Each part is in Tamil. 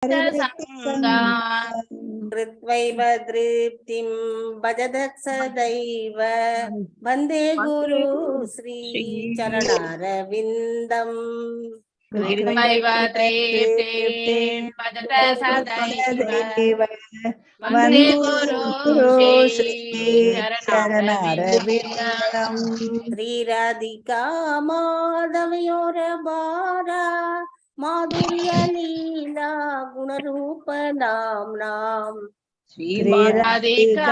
संगान् कृत्वैव तृप्तिं भजदः सदैव वन्दे गुरु श्री चरणारविन्दम् कृत्वैव तृप्तिं भजत सदैव वन्दे गुरु श्रीचरणारविन्दम् श्रीराधिका माधवयोरबारा माधुर्यलीला गुणरूप नाम्नाम् श्रीराधिका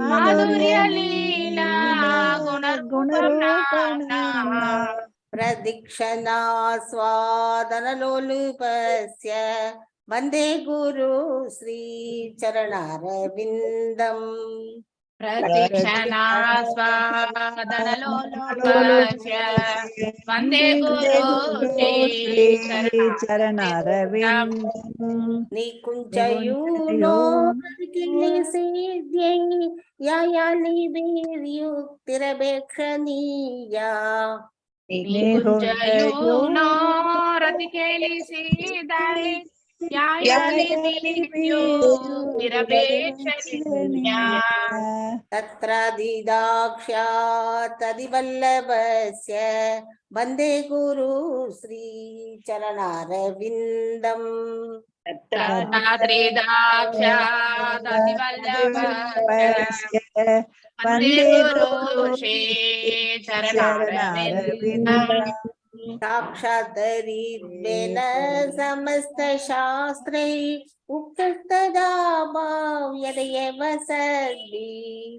माधुर्यलीला गुणरूपनाम्ना प्रदीक्षणा स्वादनलोलुपस्य वन्दे गुरु श्रीचरणारविन्दम् प्रदीक्षणा स्वादनलोलुपस्य वन्दे गुरु श्रीचरणारविन्दम् निकुञ्चयूनो प्रतिकिल्लिसिद्ध्यै यायालिभिर्युक्तिरपेक्षणीया निकुञ्चयूनो रतिकेलिसिदै यायालिभिर्युक्तिरपेक्षणीया तत्रादिदाक्ष्यातदिवल्लभस्य वन्दे गुरु श्रीचरणारविन्दम् तत्रादिदाक्ष्यातदिवल्लभस्य वन्दे गुरु श्रीचरणारविन्दम् साक्षादरित्वेन समस्तशास्त्रै उक्तस्तदा भाव्यदेव सद्भिः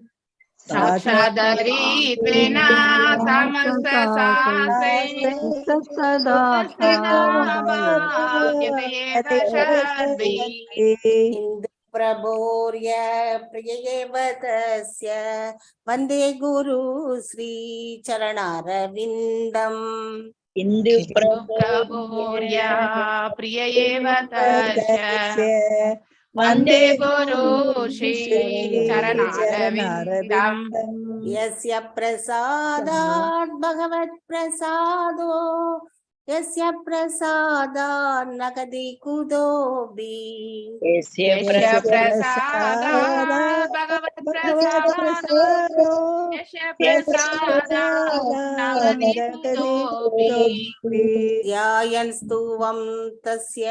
साक्षादरित्वेन समस्तशास्त्रै उक्तस्तदा भाव्यदेव सद्भिः इन्दुप्रभोर्य प्रिय एव तस्य वन्दे गुरु श्रीचरणारविन्दम् इन्दुप्रभोर्य प्रिय एव तस्य वन्दे गुरु श्रीचरणारविन्दम् यस्य प्रसादात् भगवत्प्रसादो यस्य प्रसादात् न कदी कुतोऽपि यस्य प्रसादात् भगवत्प्रसादो यस्य प्रसादात् न कदी कुतोऽपि ध्यायन् स्तुवं तस्य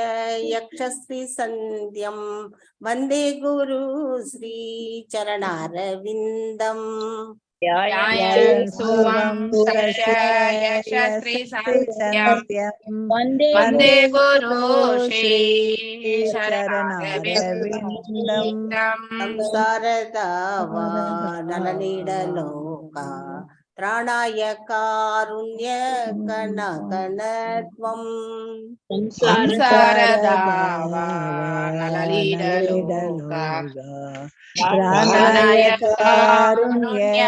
यक्षस्त्रिसन्ध्यं वन्दे गुरु श्रीचरणारविन्दम् ध्यायन् स्तुवं तस्य यक्षस्त्रिसन्ध्यं वन्दे गुरु श्रीचरणारविन्दम् संसारदावा नलनीडलोका त्राणाय कारुण्य कनकनत्वम् संसारदावा नलनीडलोका त्राणाय कारुण्य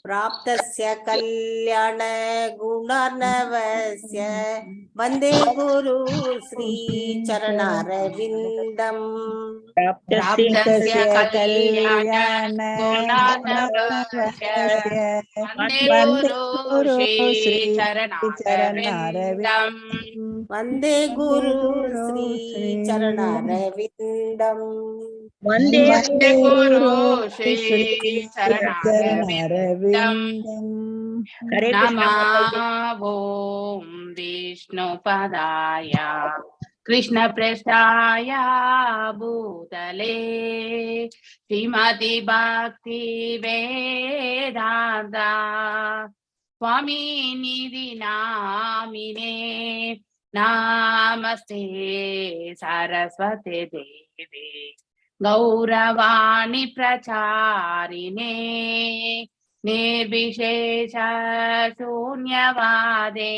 प्राप्तस्य कल्याण गुणार्णवस्य वन्दे गुरु श्रीचरणारविन्दम् प्राप्तस्य कल्याण गुणार्णवस्य वन्दे गुरु श्रीचरणारविन्दम् वन्दे गुरु श्रीचरणारविन्दम् वन्दे गुरु श्रीचरणारविन्दम् नमः ॐ विष्णुपदाय कृष्णप्रेष्ठाय भूतले श्रीमति भक्ति वेदान्त स्वामिनिधि नामिने नमस्ते सरस्वती देवे गौरवाणी प्रचारिणे निर्विशेष शून्यवादे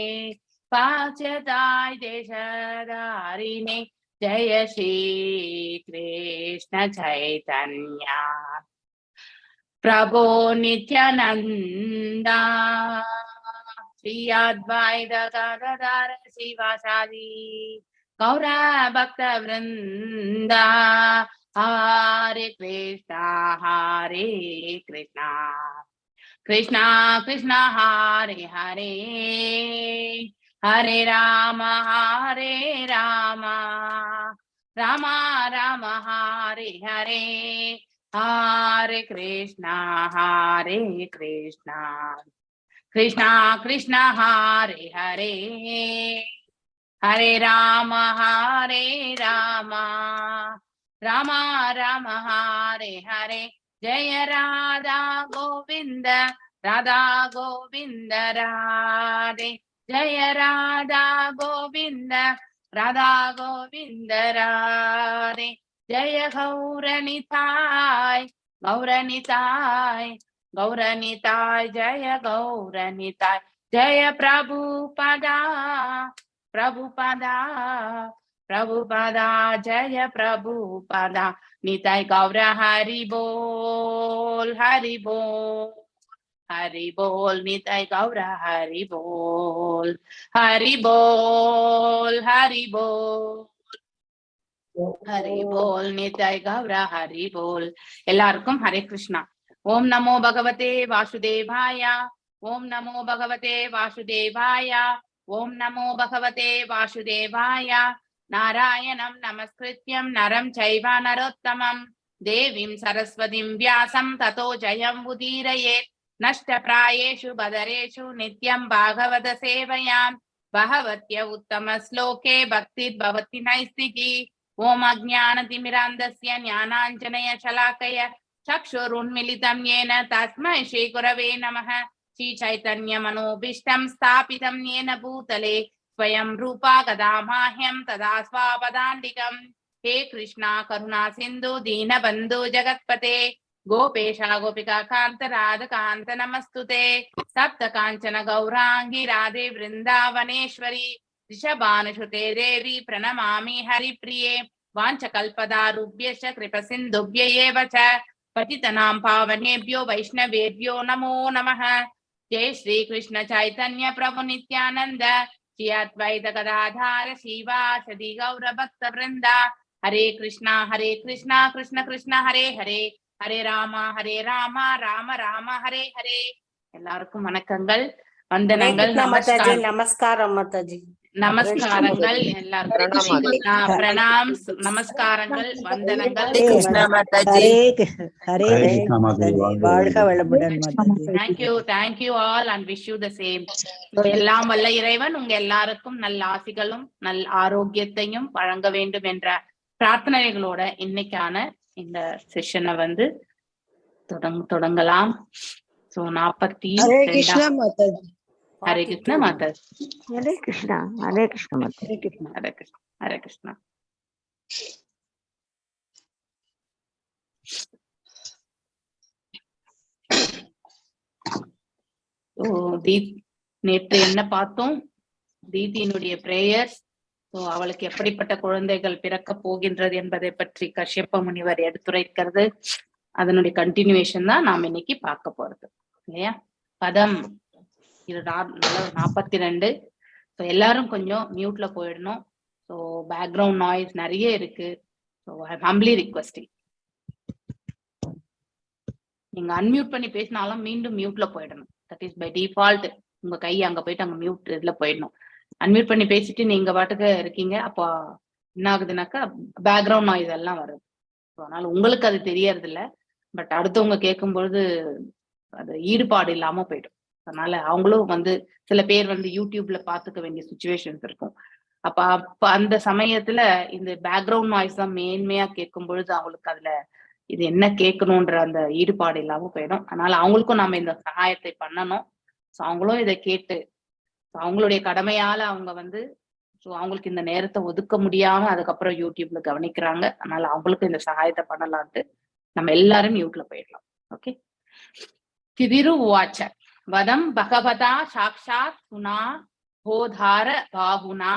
पाश्चात्य देशधारिणे जय श्री कृष्ण चैतन्य प्रभो नित्यानंद श्री अद्वैत गदाधर शिवासादि गौर भक्त वृंद हरे Krishna Krishna Krishna Hare Hare Hare Rama Rama Rama Hare Hare Hare Krishna Krishna Krishna Hare Hare Hare Rama Rama Rama Hare Hare Jaya Radha Govinda Radhe Jaya Radha Govinda Radhe Jaya Gauranitai Jaya Gauranitai Jaya Prabhupada Jaya Prabhupada Nitai Gaura Hari Bol Nitai Gaura Hari Bol Nitai Gaura Hari Bol எல்லாருக்கும் ஹரே கிருஷ்ணா. ஓம் நமோ பகவதே வாசுதேவாய ஓம் நமோ பகவதே வாசுதேவாய ஓம் நமோ பகவதே வாசுதேவாய நாராயணம் நமஸ்கிருத்யம் நரம் சைவ நரோத்தமம் தேவீம் சரஸ்வதிம் வியாசம் ததோ ஜயம் உதீரயேத் நஷ்டப்ராயேஷு பதரேஷு நித்யம் பாகவத சேவையாம் பகவத்ய உத்தம ஸ்லோகே பக்திர் பவதி நைஸ்திகி ஓம் அஜ்ஞானதிமிராந்தஸ்ய ஞானாஞ்சனய சலாக்கய சக்ஷுருன்மிலிதம் येन तस्मै श्री गुरवे नमः श्री चैतन्य मनोभीष्टं स्थापितं येन भूतले स्वयं रूपा गदामाह्यं तदा स्वापदान्तिकं हे कृष्णा करुणा सिन्धु दीनबन्धु जगत्पते गोपेशा गोपिका कान्त राधकान्त नमस्तुते सप्त काञ्चन गौरांगी राधे वृन्दावनेश्वरी ऋषभानुसुते देवी प्रणमामि हरिप्रिये वाञ्छकल्पदारुभ्यश्च कृपसिन्धुभ्य एव च पतितनां पावनेभ्यो वैष्णवेभ्यो नमो नमः जय श्री कृष्ण चैतन्य प्रभु नित्यानंद श्री अद्वैत गदाधर श्रीवासदि गौर भक्त वृंदा हरे कृष्णा कृष्ण कृष्ण हरे हरे हरे राम राम राम हरे हरे எல்லாருக்கும் வணக்கங்கள் வந்தனங்கள் நமஸ்காரம் மாதாஜி நமஸ்காரங்கள் எல்லாருக்கும் பிரணாம் நமஸ்காரங்கள் வந்தனங்கள் வாழ்க வளமுடன் thank you all and wish you the same. எல்லாம் வல்ல இறைவன் உங்க எல்லாருக்கும் நல்ல ஆசிகளும் நல்ல ஆரோக்கியத்தையும் வழங்க வேண்டும் என்ற பிரார்த்தனைகளோட இன்னைக்கான இந்த செஷனை வந்து தொடங்கலாம். சோ 42 ஹரே கிருஷ்ணா மாதாஜி ஹரே கிருஷ்ணா நேற்று என்ன பார்த்தோம்? தீதியினுடைய பிரேயர்ஸ். அவளுக்கு எப்படிப்பட்ட குழந்தைகள் பிறக்க போகின்றது என்பதை பற்றி கஷ்யப்ப முனிவர் எடுத்துரைக்கிறது. அதனுடைய கண்டினியூவேஷன் தான் நாம் இன்னைக்கு பார்க்க போறது இல்லையா? பதம் 42. எல்லாரும் கொஞ்சம் மியூட்ல போயிடணும். ஸோ பேக்ரவுண்ட் நாய்ஸ் நிறைய இருக்கு. ஸோ ஐ ஹம்பிளி ரிக்வெஸ்டிங், நீங்க அன்மியூட் பண்ணி பேசினாலும் மீண்டும் மியூட்ல போயிடணும். That is by default. உங்க கை அங்க போயிட்டு அங்க மியூட் இதுல போயிடணும். அன்மியூட் பண்ணி பேசிட்டு நீங்க பாட்டுக்கு இருக்கீங்க, அப்போ என்ன ஆகுதுனாக்கா பேக்ரவுண்ட் நாய்ஸ் எல்லாம் வருது. அதனால உங்களுக்கு அது தெரியறது இல்லை, பட் அடுத்தவங்க கேட்கும் பொழுது அது ஈடுபாடு இல்லாம போயிடும். அதனால அவங்களும் வந்து சில பேர் வந்து யூடியூப்ல பாத்துக்க வேண்டிய சுச்சுவேஷன்ஸ் இருக்கும். அப்ப அந்த சமயத்துல இந்த பேக்ரவுண்ட் நாய்ஸ் தான் மேன்மையா கேட்கும் பொழுது அவங்களுக்கு அதுல இது என்ன கேட்கணும்ன்ற அந்த ஈடுபாடு இல்லாம போயிடும். அதனால அவங்களுக்கும் நம்ம இந்த சகாயத்தை பண்ணணும். ஸோ அவங்களும் இதை கேட்டு அவங்களுடைய கடமையால அவங்க வந்து அவங்களுக்கு இந்த நேரத்தை ஒதுக்க முடியாம அதுக்கப்புறம் யூடியூப்ல கவனிக்கிறாங்க. அதனால அவங்களுக்கும் இந்த சகாயத்தை பண்ணலான்ட்டு நம்ம எல்லாரும் மியூட்ல போயிடலாம். ஓகே. திதிரு உவாச்ச வதம் பகவதா சாக்ஷாத் சுனா போதார பாகுனா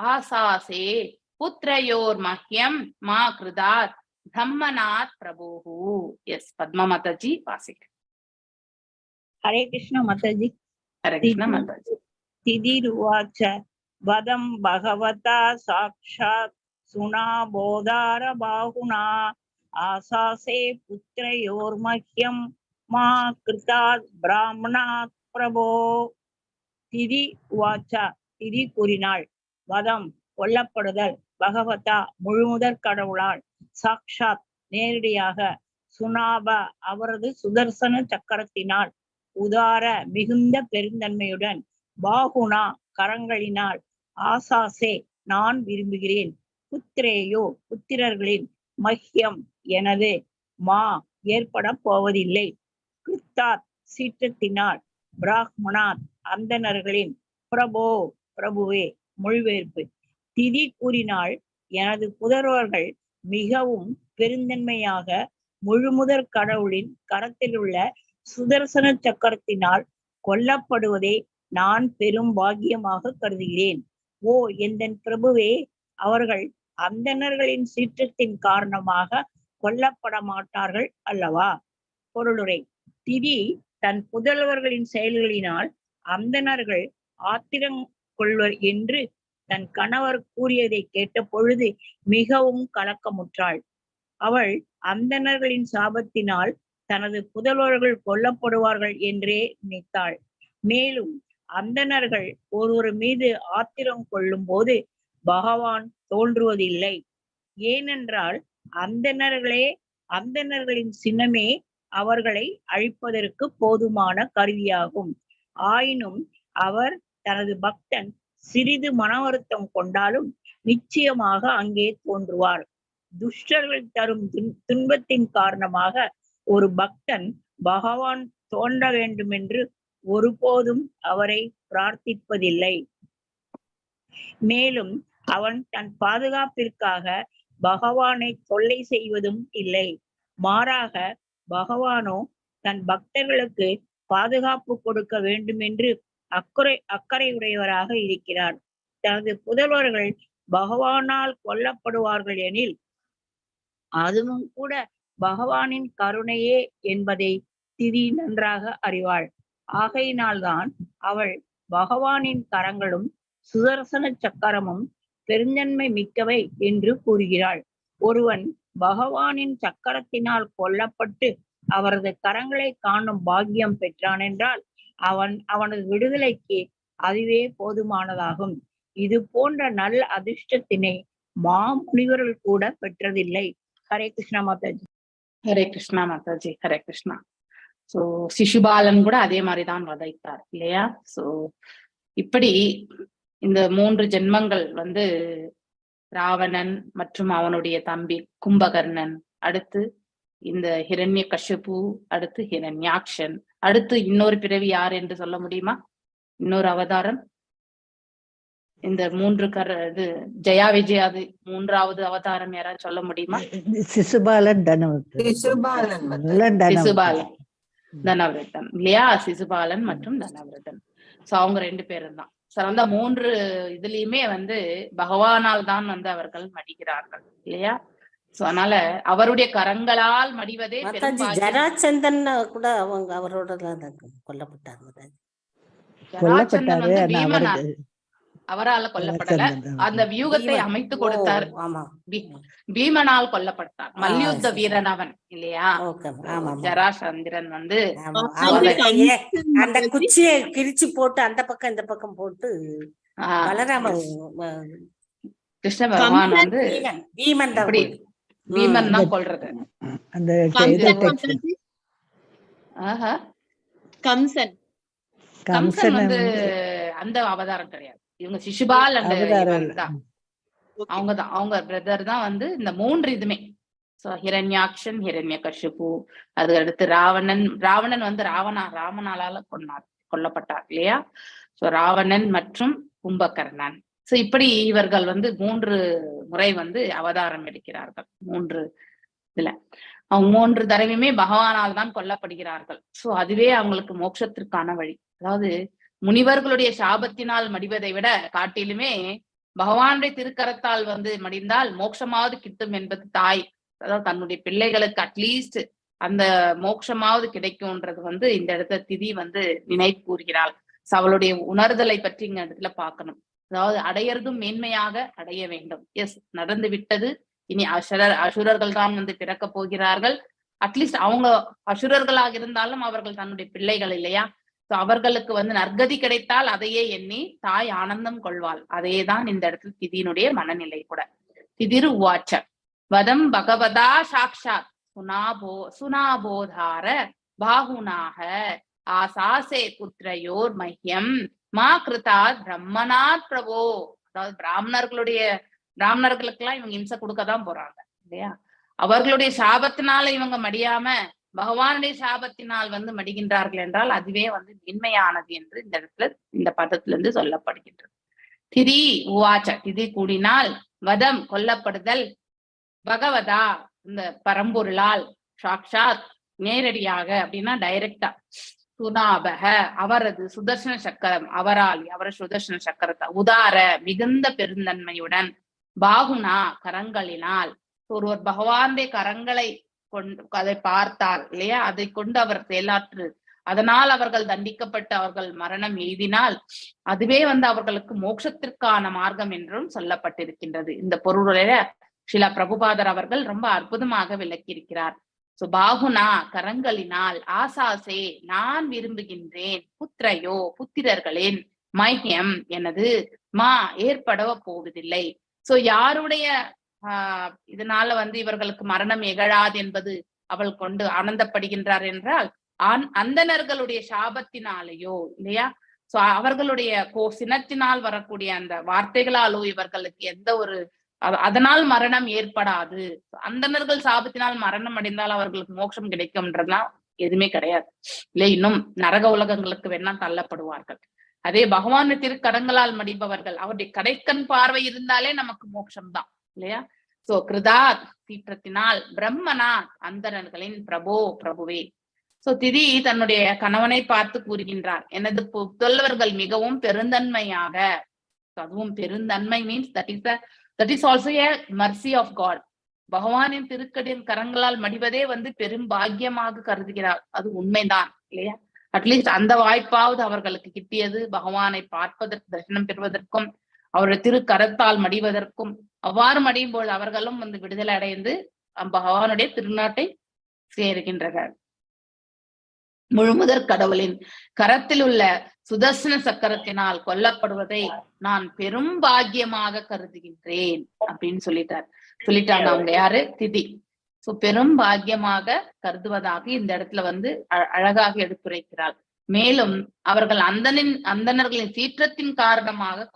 ஆசாசே புத்ரயோர் மஹ்யம் மா கிருதாத் தம்மநாத் பிரபோஹு. எஸ் பத்மா மாதாஜி வாசிக். ஹரே கிருஷ்ண மாதாஜி. ஹரே கிருஷ்ண மாதாஜி. திதிருவாச்ச வதம் பகவதா சாக்ஷாத் சுனா போதார பாகுனா ஆசாசே புத்ரயோர் மஹ்யம் மா கிருத்தாத் பிராமணாத் பிரபோ. திதி உவாச்சா, திதி கூறினாள், வதம் கொல்லப்படுதல், பகவதா முழுமுதற் கடவுளால், சாக்ஷாத் நேரடியாக, சுனாப அவரது சுதர்சன சக்கரத்தினால், உதார மிகுந்த பெருந்தன்மையுடன், பாகுனா கரங்களினால், ஆசாசே நான் விரும்புகிறேன், புத்திரேயோ புத்திரர்களின், மஹ்யம் எனது, மா ஏற்பட போவதில்லை, கிருத்தாத் சீற்றத்தினால், பிராஹ்மணாத் அந்தணர்களின், பிரபோ பிரபுவே மொழிபெயர்ப்பு. திதி கூறினாள், எனது புதல்வர்கள் மிகவும் பெருந்தன்மையாக முழுமுதற் கடவுளின் கரத்தில் உள்ள சுதர்சன சக்கரத்தினால் கொல்லப்படுவதை நான் பெரும் பாக்கியமாக கருதுகிறேன். ஓ எந்தன் பிரபுவே, அவர்கள் அந்தணர்களின் சீற்றத்தின் காரணமாக கொல்லப்பட மாட்டார்கள் அல்லவா? பொருளுரை. திதி தன் புதல்வர்களின் செயல்களினால் அந்தணர்கள் ஆத்திரம் கொள்வர் என்று தன் கணவர் கூறியதை கேட்ட பொழுது மிகவும் கலக்கமுற்றாள். அவள் அந்தணர்களின் சாபத்தினால் தனது புதல்வர்கள் கொல்லப்படுவார்கள் என்றே நினைத்தாள். மேலும் அந்தணர்கள் ஒருவர் மீது ஆத்திரம் கொள்ளும் போது பகவான் தோன்றுவதில்லை. ஏனென்றால் அந்தணர்களின் சினமே அவர்களை அழிப்பதற்கு போதுமான கருவியாகும். ஆயினும் அவர் தனது பக்தன் சிறிது மன வருத்தம் கொண்டாலும் நிச்சயமாக அங்கே தோன்றுவார். துஷ்டர்கள் தரும் துன்பத்தின் காரணமாக ஒரு பக்தன் பகவான் தோன்ற வேண்டும் என்று ஒருபோதும் அவரை பிரார்த்திப்பதில்லை. மேலும் அவன் தன் பாதுகாப்பிற்காக பகவானை தொல்லை செய்வதும் இல்லை. மாறாக பகவானோ தன் பக்தர்களுக்கு பாதுகாப்பு கொடுக்க வேண்டும் என்று அக்கறையுடையவராக இருக்கிறார். தனது புதல்வர்கள் பகவானால் கொல்லப்படுவார்கள் எனில் அதுவும் கூட பகவானின் கருணையே என்பதை திதி நன்றாக அறிவாள். ஆகையினால்தான் அவள் பகவானின் கரங்களும் சுதர்சன சக்கரமும் பெருந்தன்மை மிக்கவை என்று கூறுகிறாள். ஒருவன் பகவானின் சக்கரத்தினால் கொல்லப்பட்டு அவரது கரங்களை காணும் பாக்கியம் பெற்றான் என்றால் அவனது விடுதலைக்கு அதுவே போதுமானதாகும். இது போன்ற நல்ல அதிர்ஷ்டத்தினை மாமுனிவர்கள் கூட பெற்றதில்லை. ஹரே கிருஷ்ணா மாதாஜி. ஹரே கிருஷ்ணா மாதாஜி. ஹரே கிருஷ்ணா. சோ சிசுபாலன் கூட அதே மாதிரிதான் வதைத்தார் இல்லையா? சோ இப்படி இந்த 3 ஜென்மங்கள் வந்து ராவணன் மற்றும் அவனுடைய தம்பி கும்பகர்ணன், அடுத்து இந்த ஹிரண்ய கஷ்யபு, அடுத்து ஹிரண்யாக்ஷன், அடுத்து இன்னொரு பிறவி யார் என்று சொல்ல முடியுமா? இன்னொரு அவதாரம் இந்த 3 இது ஜெயா விஜயாது 3வது அவதாரம் யாராவது சொல்ல முடியுமா? சிசுபாலன் தனவிரதன் இல்லையா? சிசுபாலன் மற்றும் தனவிரதன். சோ அவங்க 2 பேரும் தான். அந்த 3 இதுலயுமே வந்து பகவானால் தான் வந்து அவர்கள் மடிகிறார்கள் இல்லையா? சோ அதனால அவருடைய கரங்களால் மடிவதே ஜராசந்தன் கூட அவங்க அவரோட கொல்லப்பட்டாங்க. ஜராசந்தன் வந்து பீமனா அவரால் கொல்லப்படல, அந்த வியூகத்தை அமைத்து கொடுத்தார். பீமனால் கொல்லப்பட்டார். மல்யுத்த வீரன் அவன் இல்லையா? ஜராசந்திரன் வந்து அந்த குச்சியை கிழிச்சு போட்டு அந்த பக்கம் இந்த பக்கம் போட்டு கிருஷ்ண பகவான் வந்து பீமன் தான் கொல்றது. கம்சன் வந்து அந்த அவதாரம் கிடையாது. இவங்க சிசுபால் அவங்க பிரதர் தான் வந்து இந்த 3 இதுமே. ஹிரண்யாக்ஷன், ஹிரண்ய கஷ்யபு, அது அடுத்து ராவணன் வந்து ராமனால கொல்லப்பட்டார் இல்லையா? சோ ராவணன் மற்றும் கும்பகர்ணன். சோ இப்படி இவர்கள் வந்து 3 முறை வந்து அவதாரம் எடுக்கிறார்கள். 3 இதுல அவங்க 3 தடவையுமே பகவானால் தான் கொல்லப்படுகிறார்கள். சோ அதுவே அவங்களுக்கு மோட்சத்திற்கான வழி. அதாவது முனிவர்களுடைய சாபத்தினால் மடிவதை விட காட்டிலுமே பகவானுடைய திருக்கரத்தால் வந்து மடிந்தால் மோட்சமாவது கிட்டும் என்பது தாய், அதாவது தன்னுடைய பிள்ளைகளுக்கு அட்லீஸ்ட் அந்த மோட்சமாவது கிடைக்கும்ன்றது வந்து இந்த இடத்துல திதி வந்து நினைவு கூறுகிறாள். அவளுடைய உணர்தலை பற்றி இந்த இடத்துல பார்க்கணும். அதாவது அடையறதும் மேன்மையாக அடைய வேண்டும். எஸ், நடந்து விட்டது. இனி அசுரர்கள் தான் வந்து பிறக்க போகிறார்கள். அட்லீஸ்ட் அவங்க அசுரர்களாக இருந்தாலும் அவர்கள் தன்னுடைய பிள்ளைகள் இல்லையா? சோ அவர்களுக்கு வந்து நற்கதி கிடைத்தால் அதையே எண்ணி தாய் ஆனந்தம் கொள்வாள். அதேதான் இந்த இடத்துல திதியினுடைய மனநிலை கூட. திதிரு உவாச்ச வதம் பகவதா சாக்ஷாத் சுனாபோதார பாகுனாக ஆசாசே புத்திரையோர் மையம் மா கிருதாத் பிரம்மனாத் பிரபோ. அதாவது பிராமணர்களுக்கெல்லாம் இவங்க இம்சை கொடுக்கதான் போறாங்க இல்லையா? அவர்களுடைய சாபத்தினால இவங்க மடியாம பகவானுடைய சாபத்தினால் வந்து மடிகின்றார்கள் என்றால் அதுவே வந்து மேன்மையானது என்று இந்த இடத்துல இந்த பதத்திலிருந்து சொல்லப்படுகின்றது. திதி உவாச்ச திதி கூடினால் வதம் கொல்லப்படுதல் பகவதா இந்த பரம்பொருளால் சாக்ஷாத் நேரடியாக அப்படின்னா டைரக்டா சுனாபக அவரது சுதர்சன சக்கரம் அவர சுதர்சன சக்கரத்தை உதார மிகுந்த பெருந்தன்மையுடன் பாகுனா கரங்களினால் ஒருவர் பகவானுடைய கரங்களை கொண்டு அதை பார்த்தார் இல்லையா? அதை கொண்டு அவர் செயலாற்று அதனால் அவர்கள் தண்டிக்கப்பட்டு அவர்கள் மரணம் எய்தினால் அதுவே வந்து அவர்களுக்கு மோட்சத்திற்கான மார்க்கம் என்றும் சொல்லப்பட்டிருக்கின்றது. இந்த பொருளுடைய ஸ்ரீல பிரபுபாதர் அவர்கள் ரொம்ப அற்புதமாக விளக்கியிருக்கிறார். சோ பாகுனா கரங்களினால் ஆசாசே நான் விரும்புகின்றேன் புத்திரையோ புத்திரர்களின் மையம் எனது ஏற்பட போவதில்லை. சோ யாருடைய இதனால வந்து இவர்களுக்கு மரணம் எகழாது என்பது அவள் கொண்டு ஆனந்தப்படுகின்றார் என்றால் அந்தணர்களுடைய சாபத்தினாலேயோ இல்லையா? சோ அவர்களுடைய சினத்தினால் வரக்கூடிய அந்த வார்த்தைகளாலோ இவர்களுக்கு எந்த ஒரு அதனால் மரணம் ஏற்படாது. அந்தணர்கள் சாபத்தினால் மரணம் அடைந்தால் அவர்களுக்கு மோட்சம் கிடைக்கும்ன்றதுலாம் எதுவுமே கிடையாது இல்லை. இன்னும் நரக உலகங்களுக்கு வேணா தள்ளப்படுவார்கள். அதே பகவான் திருக்கரங்களால் மடிப்பவர்கள் அவருடைய கடைக்கண் பார்வை இருந்தாலே நமக்கு மோட்சம் தான் இல்லையா? சோ கிருதாத் சீற்றத்தினால் பிரம்மனாத் அந்தணர்களின் பிரபுவே. சோ திதி தன்னுடைய கணவனை பார்த்து கூறுகின்றார், எனது புதல்வர்கள் மிகவும் பெருந்தன்மையாக, அதுவும் பெருந்தன்மை means that is also a mercy of God. பகவானின் திருக்கடின் கரங்களால் மடிவதே வந்து பெரும் பாக்கியமாக கருதுகிறார். அது உண்மைதான் இல்லையா? அட்லீஸ்ட் அந்த வாய்ப்பாவது அவர்களுக்கு கிட்டியது. பகவானை பார்ப்பதற்கு தரிசனம் பெறுவதற்கும் அவருடைய திருக்கரத்தால் மடிவதற்கும். அவ்வாறு மடியும் போது அவர்களும் வந்து விடுதலை அடைந்து பகவானுடைய திருநாட்டை சேருகின்றனர். முழுமுதற் கடவுளின் கரத்தில் உள்ள சுதர்சன சக்கரத்தினால் கொல்லப்படுவதை நான் பெரும் பாக்கியமாக கருதுகின்றேன் அப்படின்னு சொல்லிட்டாங்க அவங்க யாரு? திதி. சோ பெரும் பாக்கியமாக கருதுவதாக இந்த இடத்துல வந்து அழகாக எடுத்துரைக்கிறார். மேலும் அவர்கள் அந்தணர்களின் சீற்றத்தின் காரணமாக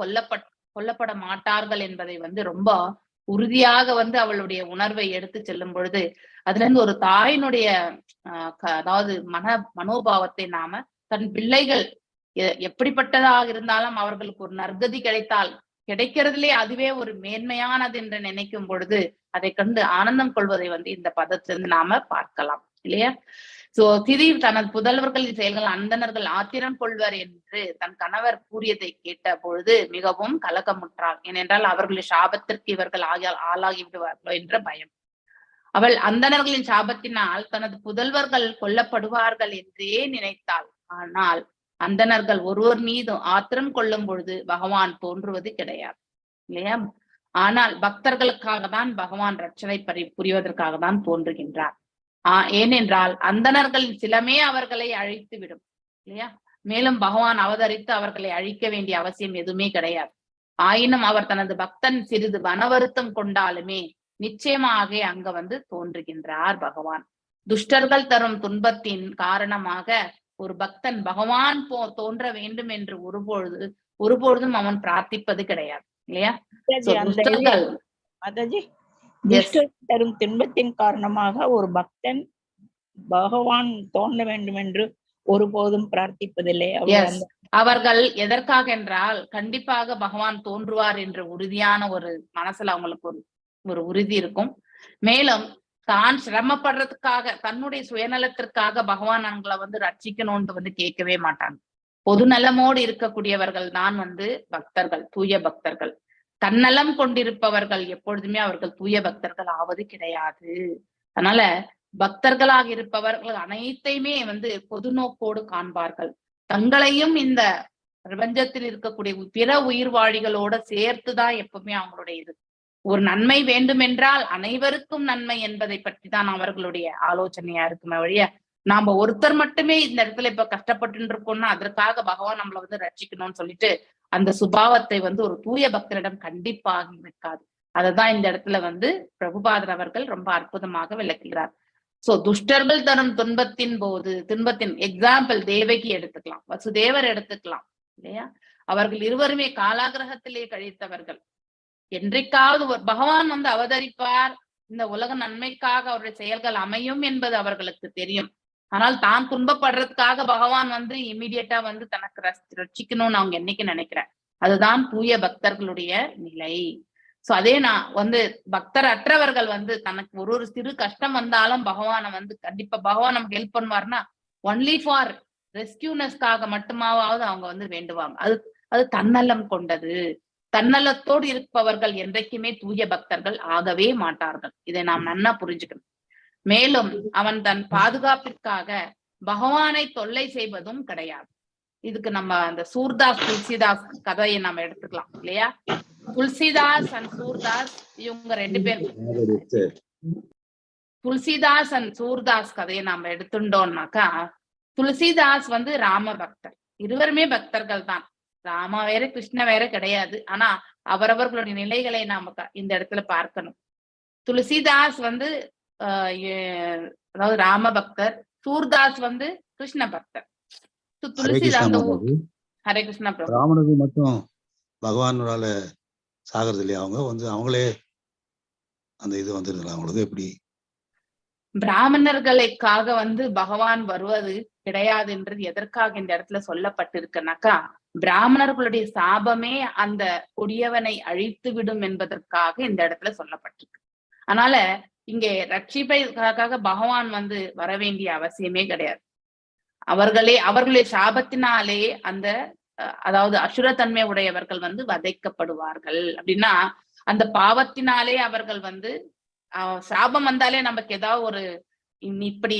கொல்லப்பட மாட்டார்கள் என்பதை வந்து ரொம்ப உறுதியாக வந்து அவளுடைய உணர்வை எடுத்து செல்லும் பொழுது அதுல இருந்து ஒரு தாயினுடைய அதாவது மனோபாவத்தை நாம தன் பிள்ளைகள் எப்படிப்பட்டதாக இருந்தாலும் அவர்களுக்கு ஒரு நற்கதி கிடைக்கிறதுலே அதுவே ஒரு மேன்மையானது என்று நினைக்கும் பொழுது அதை கண்டு ஆனந்தம் கொள்வதை வந்து இந்த பதத்திலிருந்து நாம பார்க்கலாம் இல்லையா? சோ திதி தனது புதல்வர்களின் செயல்கள் அந்தணர்கள் ஆத்திரம் கொள்வர் என்று தன் கணவர் கூறியதை கேட்ட பொழுது மிகவும் கலக்கமுற்றாள். ஏனென்றால் அவர்களின் சாபத்திற்கு இவர்கள் ஆளாகி விடுவார்களோ என்ற பயம். அவள் அந்தணர்களின் சாபத்தினால் தனது புதல்வர்கள் கொல்லப்படுவார்கள் என்றே நினைத்தாள். ஆனால் அந்தணர்கள் ஒருவர் மீது ஆத்திரம் கொள்ளும் பொழுது பகவான் தோன்றுவது கிடையாது இல்லையா? ஆனால் பக்தர்களுக்காக தான் பகவான் ரட்சனை புரிவதற்காக தான் தோன்றுகின்றார். ஏனென்றால் அந்தணர்களின் சிலமே அவர்களை அழித்து விடும் இல்லையா? மேலும் பகவான் அவதரித்து அவர்களை அழிக்க வேண்டிய அவசியம் எதுவுமே கிடையாது. ஆயினும் அவர் தனது பக்தன் சிறிது மனவருத்தம் கொண்டாலுமே நிச்சயமாக அங்க வந்து தோன்றுகின்றார் பகவான். துஷ்டர்கள் தரும் துன்பத்தின் காரணமாக ஒரு பக்தன் பகவான் தோன்ற வேண்டும் என்று ஒருபொழுதும் அவன் பிரார்த்திப்பது கிடையாது இல்லையா? தரும் துன்பத்தின் காரணமாக ஒரு பக்தன் பகவான் தோன்ற வேண்டும் என்று ஒருபோதும் பிரார்த்திப்பதில்லை. அவர்கள் எதற்காக என்றால் கண்டிப்பாக பகவான் தோன்றுவார் என்ற உறுதியான ஒரு மனசுல அவங்களுக்கு ஒரு உறுதி இருக்கும். மேலும் தான் சிரமப்படுறதுக்காக தன்னுடைய சுயநலத்திற்காக பகவான் அவங்களை வந்து ரட்சிக்கணும்னு வந்து கேட்கவே மாட்டாங்க. பொது நலமோடு இருக்கக்கூடியவர்கள் தான் வந்து பக்தர்கள், தூய பக்தர்கள். தன்னலம் கொண்டிருப்பவர்கள் எப்பொழுதுமே அவர்கள் தூய பக்தர்கள் ஆவது கிடையாது. அதனால பக்தர்களாக இருப்பவர்கள் அனைத்தையுமே வந்து பொது நோக்கோடு காண்பார்கள். தங்களையும் இந்த பிரபஞ்சத்தில் இருக்கக்கூடிய பிற உயிர் வாழிகளோட சேர்த்துதான் எப்பவுமே அவங்களுடைய இது ஒரு நன்மை வேண்டுமென்றால் அனைவருக்கும் நன்மை என்பதை பற்றி தான் அவர்களுடைய ஆலோசனையா இருக்குமே வழிய நாம ஒருத்தர் மட்டுமே இந்த இடத்துல இப்ப கஷ்டப்பட்டு இருக்கோம்னா அதற்காக பகவான் நம்மளை வந்து ரட்சிக்கணும்னு சொல்லிட்டு அந்த சுபாவத்தை வந்து ஒரு தூய பக்தரிடம் கண்டிப்பாக இருக்காது. அததான் இந்த இடத்துல வந்து பிரபுபாதர் அவர்கள் ரொம்ப அற்புதமாக விளக்குகிறார். சோ துஷ்டர்கள் தரும் துன்பத்தின் எக்ஸாம்பிள் தேவகி எடுத்துக்கலாம், வசுதேவர் எடுத்துக்கலாம் இல்லையா. அவர்கள் இருவருமே காலாகிரகத்திலே கழித்தவர்கள். என்றைக்காவது பகவான் வந்து அவதரிப்பார், இந்த உலக நன்மைக்காக அவருடைய செயல்கள் அமையும் என்பது அவர்களுக்கு தெரியும். ஆனால் தான் துன்பப்படுறதுக்காக பகவான் வந்து இம்மிடியட்டா வந்து தனக்கு ரட்சிக்கணும்னு அவங்க என்னைக்கு நினைக்கிறேன். அதுதான் தூய பக்தர்களுடைய நிலை. சோ அதே நான் வந்து பக்தர் அற்றவர்கள் வந்து தனக்கு ஒரு சிறு கஷ்டம் வந்தாலும் பகவானை வந்து கண்டிப்பா பகவான் நமக்கு ஹெல்ப் பண்ணுவார்னா ஒன்லி ஃபார் ரெஸ்கியூனஸ்க்காக மட்டுமாவது அவங்க வந்து வேண்டுவாங்க. அது தன்னலம் கொண்டது. தன்னலத்தோடு இருப்பவர்கள் என்றைக்குமே தூய பக்தர்கள் ஆகவே மாட்டார்கள். இதை நாம் நன்னா புரிஞ்சுக்கணும். மேலும் அவன் தன் பாதுகாப்பிற்காக பகவானை தொல்லை செய்வதும் கிடையாது. இதுக்கு நம்ம அந்த சூர்தாஸ் துளசிதாஸ் கதையை நம்ம எடுத்துக்கலாம் இல்லையா. துளசிதாஸ் அண்ட் சூர்தாஸ் இவங்க 2 பேரும், துளசிதாஸ் அண்ட் சூர்தாஸ் கதையை நாம எடுத்துட்டோம்னாக்கா, துளசிதாஸ் வந்து ராம பக்தர். இருவருமே பக்தர்கள் தான். ராமா வேற கிருஷ்ண வேற கிடையாது. ஆனா அவரவர்களுடைய நிலைகளை நாம இந்த இடத்துல பார்க்கணும். துளசிதாஸ் வந்து அதாவது ராம பக்தர், சூர்தாஸ் வந்து கிருஷ்ண பக்தர். ஹரே கிருஷ்ணா பிரபு. ராமனுக்கு மட்டும் பகவானால சாகிறது இல்லையா, அவங்க வந்து அவங்களே அந்த இது வந்துருங்களா அவங்களுக்கு எப்படி? பிராமணர்களுக்காக வந்து பகவான் வருவது கிடையாது என்றது எதற்காக இந்த இடத்துல சொல்லப்பட்டிருக்குனாக்கா, பிராமணர்களுடைய சாபமே அந்த கொடியவனை அழித்து விடும் என்பதற்காக இந்த இடத்துல சொல்லப்பட்டிருக்கு. அதனால இங்கே ரட்சிப்பைக்காக பகவான் வந்து வர வேண்டிய அவசியமே கிடையாது. அவர்களுடைய சாபத்தினாலே அந்த அதாவது அசுரத்தன்மை உடையவர்கள் வந்து வதைக்கப்படுவார்கள். அப்படின்னா அந்த பாவத்தினாலே அவர்கள் வந்து சாபம் வந்தாலே நமக்கு ஏதாவது ஒரு இப்படி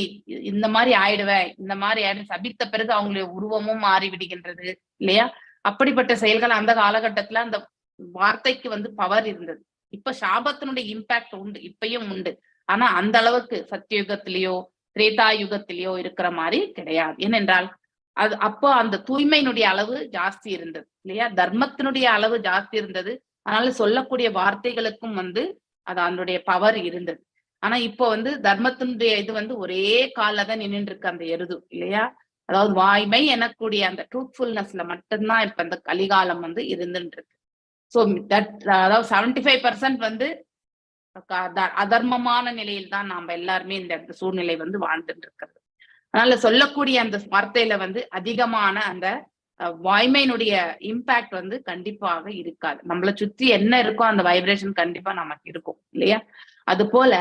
இந்த மாதிரி ஆயிடுவேன், இந்த மாதிரி ஆயிடும் சபித்த பிறகு அவங்களுடைய உருவமும் மாறி விடுகின்றது இல்லையா. அப்படிப்பட்ட செயல்கள் அந்த காலகட்டத்துல அந்த வார்த்தைக்கு வந்து பவர் இருந்தது. இப்ப சாபத்தினுடைய இம்பாக்ட் உண்டு, இப்பயும் உண்டு. ஆனா அந்த அளவுக்கு சத்தியுகத்திலேயோ திரேதா யுகத்திலேயோ இருக்கிற மாதிரி கிடையாது. ஏனென்றால் அது அப்போ அந்த தூய்மையினுடைய அளவு ஜாஸ்தி இருந்தது இல்லையா, தர்மத்தினுடைய அளவு ஜாஸ்தி இருந்தது. அதனால சொல்லக்கூடிய வார்த்தைகளுக்கும் வந்து அது அதனுடைய பவர் இருந்தது. ஆனா இப்போ வந்து தர்மத்தினுடைய இது வந்து ஒரே கால தான் நின்றுட்டு இருக்கு அந்த எருது இல்லையா. அதாவது வாய்மை எனக்கூடிய அந்த ட்ரூத்ஃபுல்னஸ்ல மட்டும்தான் இப்ப அந்த கலிகாலம் வந்து இருந்துட்டு இருக்கு. ஸோ அதாவது 75% வந்து அதர்மமான நிலையில் தான் நாம எல்லாருமே இந்த சூழ்நிலை வந்து வாழ்ந்துட்டு இருக்கிறது. அதனால சொல்லக்கூடிய அந்த வார்த்தையில வந்து அதிகமான அந்த வாய்மையினுடைய இம்பாக்ட் வந்து கண்டிப்பாக இருக்காது. நம்மளை சுற்றி என்ன இருக்கோ அந்த வைப்ரேஷன் கண்டிப்பா நமக்கு இருக்கும் இல்லையா. அது போல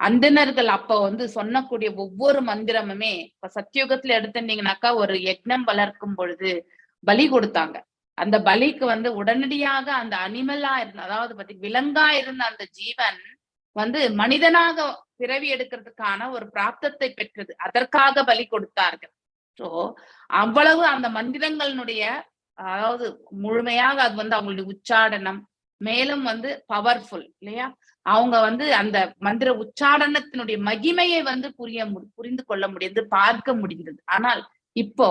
அந்தணர்கள் அப்ப வந்து சொன்னக்கூடிய ஒவ்வொரு மந்திரமுமே இப்ப சத்தியுகத்துல எடுத்துட்டீங்கன்னாக்கா ஒரு யக்னம் வளர்க்கும் பொழுது பலி கொடுத்தாங்க. அந்த பலிக்கு வந்து உடனடியாக அந்த அனிமலா இருந்த அதாவது விலங்கா இருந்த அந்த ஜீவன் வந்து மனிதனாக பிறவி எடுக்கிறதுக்கான ஒரு பிராப்தத்தை பெற்றது. அதற்காக பலி கொடுத்தார்கள். சோ அவ்வளவு அந்த மந்திரங்களினுடைய அதாவது முழுமையாக அது வந்து அவங்களுடைய உச்சாடனம் மேலும் வந்து பவர்ஃபுல் இல்லையா. அவங்க வந்து அந்த மந்திர உச்சாடனத்தினுடைய மகிமையை வந்து புரிந்து கொள்ள முடியுது, பார்க்க முடிகிறது. ஆனால் இப்போ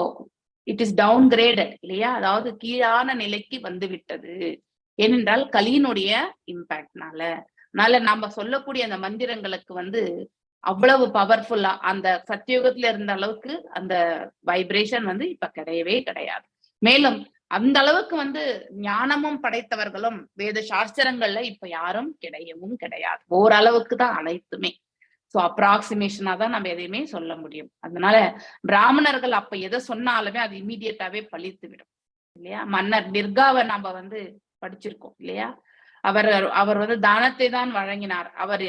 இட் இஸ் டவுன் கிரேடட் இல்லையா, அதாவது கீழான நிலைக்கு வந்து விட்டது. ஏனென்றால் கலியினுடைய இம்பாக்ட்னால. அதனால நாம சொல்லக்கூடிய அந்த மந்திரங்களுக்கு வந்து அவ்வளவு பவர்ஃபுல்லா அந்த சத்தியுகத்துல இருந்த அளவுக்கு அந்த வைப்ரேஷன் வந்து இப்ப கிடையவே கிடையாது. மேலும் அந்த அளவுக்கு வந்து ஞானமும் படைத்தவர்களும் வேத சாஸ்திரங்கள்ல இப்ப யாரும் கிடையவும் கிடையாது. ஓரளவுக்கு தான் அனைத்துமே. சோ அப்ராக்சிமேஷனா தான் நம்ம எதையுமே சொல்ல முடியும். அதனால பிராமணர்கள் அப்ப எதை சொன்னாலுமே அது இம்மீடியட்டாவே பழித்து விடும் இல்லையா. மன்னர் நிர்காவை நாம வந்து படிச்சிருக்கோம் இல்லையா. அவர் வந்து தானத்தை தான் வழங்கினார். அவர்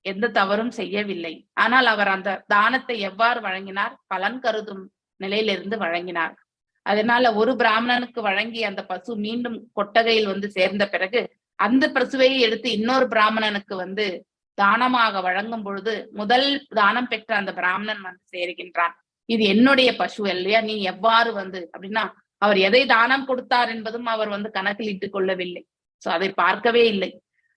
எந்த தவறும் செய்யவில்லை. ஆனால் அவர் அந்த தானத்தை எவ்வாறு வழங்கினார், பலன் கருதும் நிலையிலிருந்து வழங்கினார். அதனால ஒரு பிராமணனுக்கு வழங்கி அந்த பசு மீண்டும் கொட்டகையில் வந்து சேர்ந்த பிறகு அந்த பசுவையை எடுத்து இன்னொரு பிராமணனுக்கு வந்து தானமாக வழங்கும் பொழுது முதல் தானம் பெற்ற அந்த பிராமணன் வந்து சேருகின்றான். இது என்னுடைய பசு இல்லையா, நீ எவ்வாறு வந்து அப்படின்னா அவர் எதை தானம் கொடுத்தார் என்பதும் அவர் வந்து கணக்கில் இட்டுக் கொள்ளவில்லை. சோ அதை பார்க்கவே இல்லை.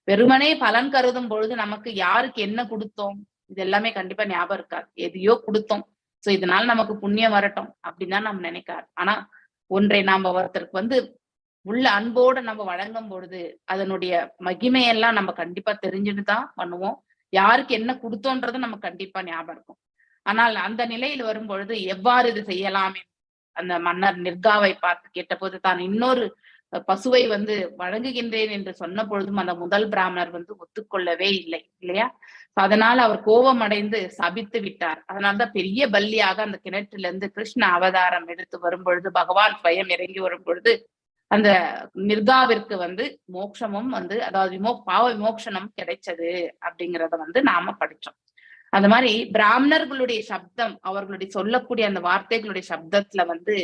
வெறுமனே பலன் கருதும் பொழுது நமக்கு யாருக்கு என்ன கொடுத்தோம் இது எல்லாமே கண்டிப்பா ஞாபகம் இருக்காது. எதையோ கொடுத்தோம், சோ இதனால நமக்கு புண்ணியம் வரட்டும் அப்படின்னு தான் நம்ம நினைக்காது. ஆனா ஒன்றை நாம ஒருத்தருக்கு வந்து உள்ள அன்போடு நம்ம வழங்கும் பொழுது அதனுடைய மகிமையெல்லாம் நம்ம கண்டிப்பா தெரிஞ்சுட்டு தான் பண்ணுவோம். யாருக்கு என்ன கொடுத்தோன்றது நமக்கு கண்டிப்பா ஞாபகம் இருக்கும். ஆனால் அந்த நிலையில் வரும் பொழுது எவ்வாறு இது செய்யலாம் அந்த மன்னர் நிர்காவை பார்த்து கேட்டபோது தான் இன்னொரு பசுவை வந்து வழங்குகின்றேன் என்று சொன்ன பொழுதும் அந்த முதல் பிராமணர் வந்து ஒத்துக்கொள்ளவே இல்லை இல்லையா. அதனால் அவர் கோபம் அடைந்து சபித்து விட்டார். அதனால்தான் பெரிய பல்லியாக அந்த கிணற்றிலிருந்து கிருஷ்ண அவதாரம் எடுத்து வரும் பொழுது பகவான் ஸ்வயம் இறங்கி வரும் பொழுது அந்த நிர்காவிற்கு வந்து மோட்சமும் வந்து அதாவது பாவ விமோக்ஷனம் கிடைச்சது அப்படிங்கிறத வந்து நாம படிச்சோம். அந்த மாதிரி பிராமணர்களுடைய சப்தம் அவர்களுடைய சொல்லக்கூடிய அந்த வார்த்தைகளுடைய சப்தத்துல வந்து